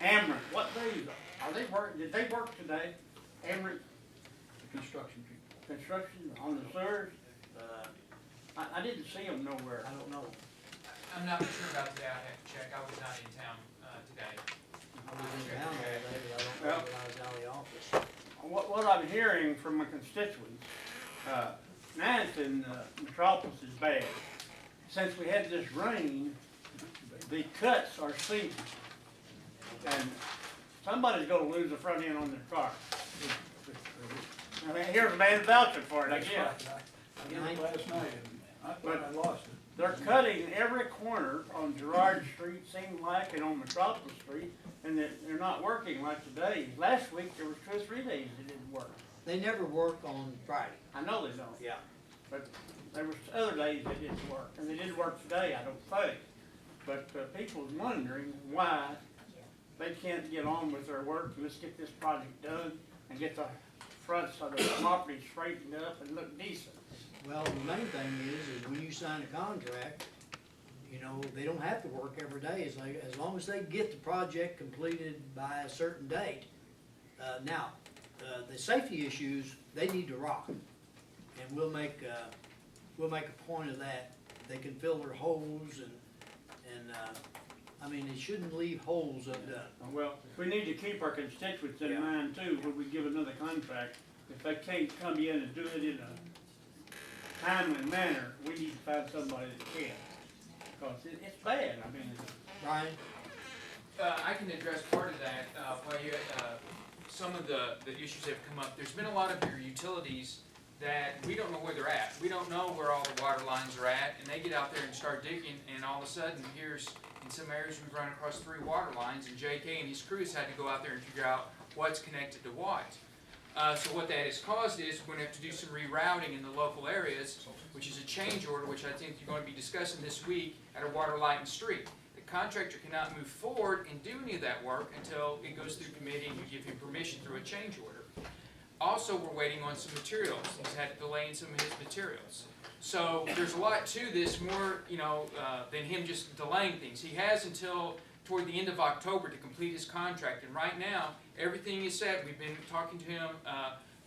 Ameren, what days are they did they work today? Ameren? The construction people. Construction on the sewers? I didn't see them nowhere. I don't know. I'm not sure about today, I have to check, I was not in town, today. I was in town all day, but I don't know when I was out of the office. What I'm hearing from my constituents, Madison, Metropolis is bad. Since we had this rain, the cuts are seeping. And somebody's gonna lose the front end on their car. I mean, here's a man vouching for it, I guess. I did it last night, and I thought I lost it. They're cutting every corner on Gerard Street, seems like, and on Metropolis Street, and they're not working like today. Last week, there was 2 or 3 days they didn't work. They never work on Friday. I know they don't. Yeah. But there was other days they didn't work, and they didn't work today, I don't think. But people's wondering why they can't get on with their work. Let's get this project done and get the fronts of the property straightened up and look decent. Well, the main thing is when you sign a contract, you know, they don't have to work every day. It's like, as long as they get the project completed by a certain date. Now, the safety issues, they need to rock. And we'll make a point of that. They can fill their holes and I mean, they shouldn't leave holes undone. Well, we need to keep our constituents in mind too when we give another contract. If they can't come in and do it in a timely manner, we need to find somebody that can. Because it's bad, I mean. Brian? I can address part of that, while you, some of the issues that have come up. There's been a lot of your utilities that we don't know where they're at. We don't know where all the water lines are at, and they get out there and start digging, and all of a sudden, here's, in some areas, we've run across 3 water lines, and JK and his crews had to go out there and figure out what's connected to what. So what that has caused is we're going to have to do some rerouting in the local areas, which is a change order, which I think you're going to be discussing this week at a water, light, and street. The contractor cannot move forward and do any of that work until it goes through committee and you give him permission through a change order. Also, we're waiting on some materials. He's had to delay in some of his materials. So there's a lot to this, more, than him just delaying things. He has until toward the end of October to complete his contract, and right now, everything is set. We've been talking to him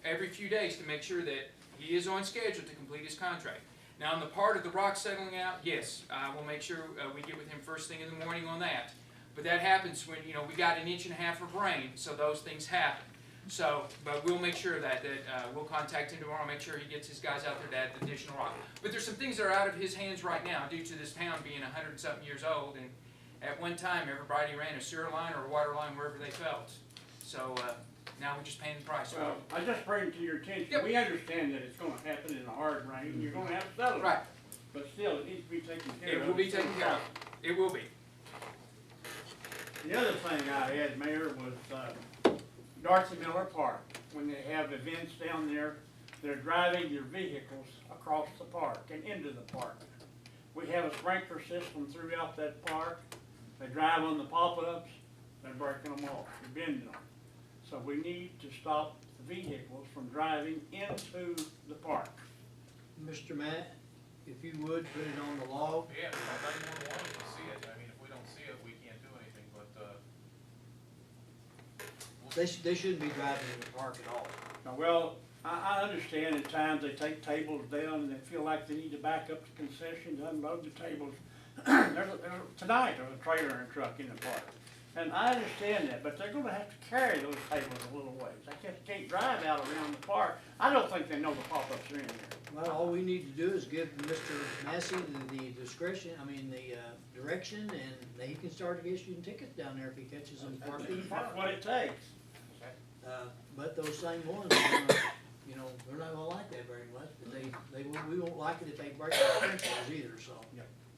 every few days to make sure that he is on schedule to complete his contract. Now, on the part of the rock settling out, yes, we'll make sure we get with him first thing in the morning on that. But that happens when, we got 1.5 inches of rain, so those things happen. So, but we'll make sure that we'll contact him tomorrow, make sure he gets his guys out there to add the additional rock. But there's some things that are out of his hands right now due to this town being 100-something years old, and at one time everybody ran a sewer line or a water line wherever they felt. So now we're just paying the price. Well, I just bring it to your attention, Yep. we understand that it's gonna happen in a hard rain, and you're gonna have to settle it. Right. But still, it needs to be taken care of. It will be taken care of. It will be. The other thing I had, Mayor, was Darcy Miller Park. When they have events down there, they're driving their vehicles across the park and into the park. We have a sprinkler system throughout that park. They drive on the pop-ups, they're breaking them off, they're bending them. So we need to stop the vehicles from driving into the park. Mr. Matt, if you would, put it on the log. Yeah, 911 can see it. I mean, if we don't see it, we can't do anything, but, They shouldn't be driving in the park at all. Now, well, I understand at times they take tables down and they feel like they need to back up the concession to unload the tables. Tonight, there's a trailer and truck in the park. And I understand that, but they're gonna have to carry those tables a little ways. They can't drive out around the park. I don't think they know the pop-ups are in there. Well, all we need to do is give Mr. Massey the discretion, the direction, and he can start issuing tickets down there if he catches them parked in the park. That's what it takes. But those same ones, are gonna, they're not gonna like that very much, but we won't like it if they break our sprinklers either, so.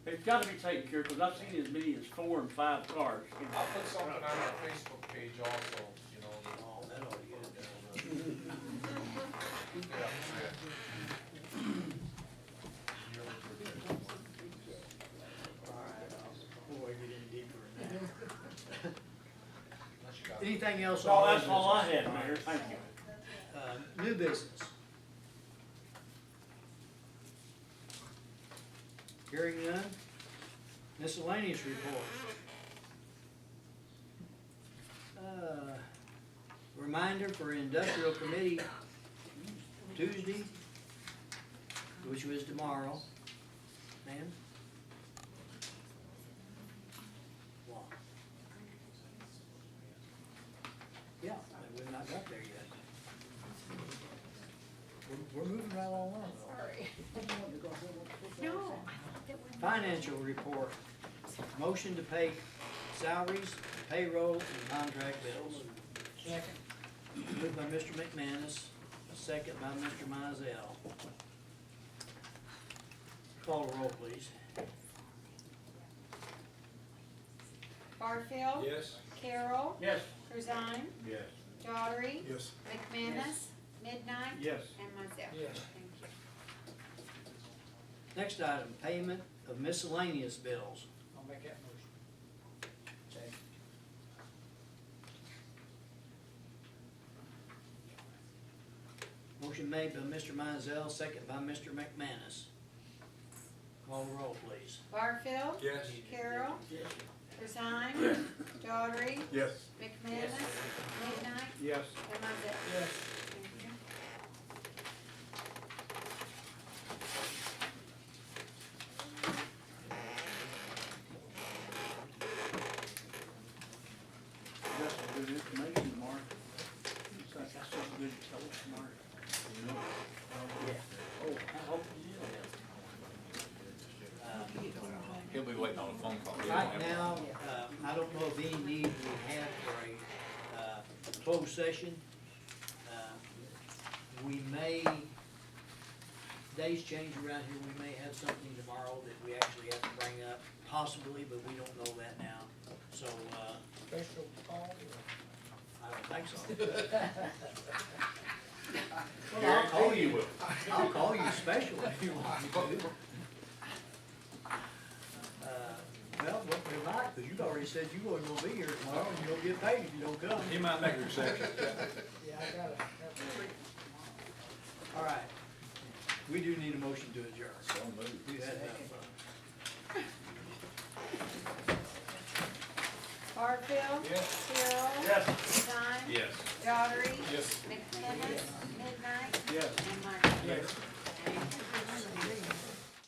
It's gotta be taken care of, because I've seen as many as 4 and 5 cars. I'll put something on our Facebook page also, Oh, that ought to get it done. Before we get any deeper in that. Anything else? So on that's all I business? had, Mayor, thank you. New business. Hearing none. Miscellaneous report. Reminder for industrial committee Tuesday, which was tomorrow. Ma'am? What? Yeah, we've not got there yet. We're moving right along. Sorry. No. Financial report. Motion to pay salaries, payroll, and contract bills. Second. Moved by Mr. McManus, second by Mr. Mizell. Call the roll, please. Barfield. Yes. Carroll. Yes. Corzine. Yes. Daughtry. Yes. McManus. Midnight. Yes. And myself. Yes. Thank you. Next item, payment of miscellaneous bills. I'll make that motion. Second. Motion made by Mr. Mizell, second by Mr. McManus. Call the roll, please. Barfield. Yes. Carroll. Corzine. Daughtry. Yes. McManus. Midnight. Yes. And myself. Yes. Thank you. That's some good information, Mark. That's some good to tell us, Mark. Yeah. Oh, I hope you do. He'll be waiting on a phone call. Right now, I don't know of any need we have for a closed session. We may, days change around here, we may have something tomorrow that we actually have to bring up, possibly, but we don't know that now. So, Special call. I don't think so. Well, I'll call you, I'll call you special if you want me to. Well, what we might, because you've already said you weren't gonna be here tomorrow, and you don't get paid if you don't come. He might make an exception. Yeah, I gotta All right. We do need a motion to adjourn. So moved. We've had enough fun. Barfield. Yes. Hill. Yes. Stein. Yes. Daughtry. Yes. McNeil.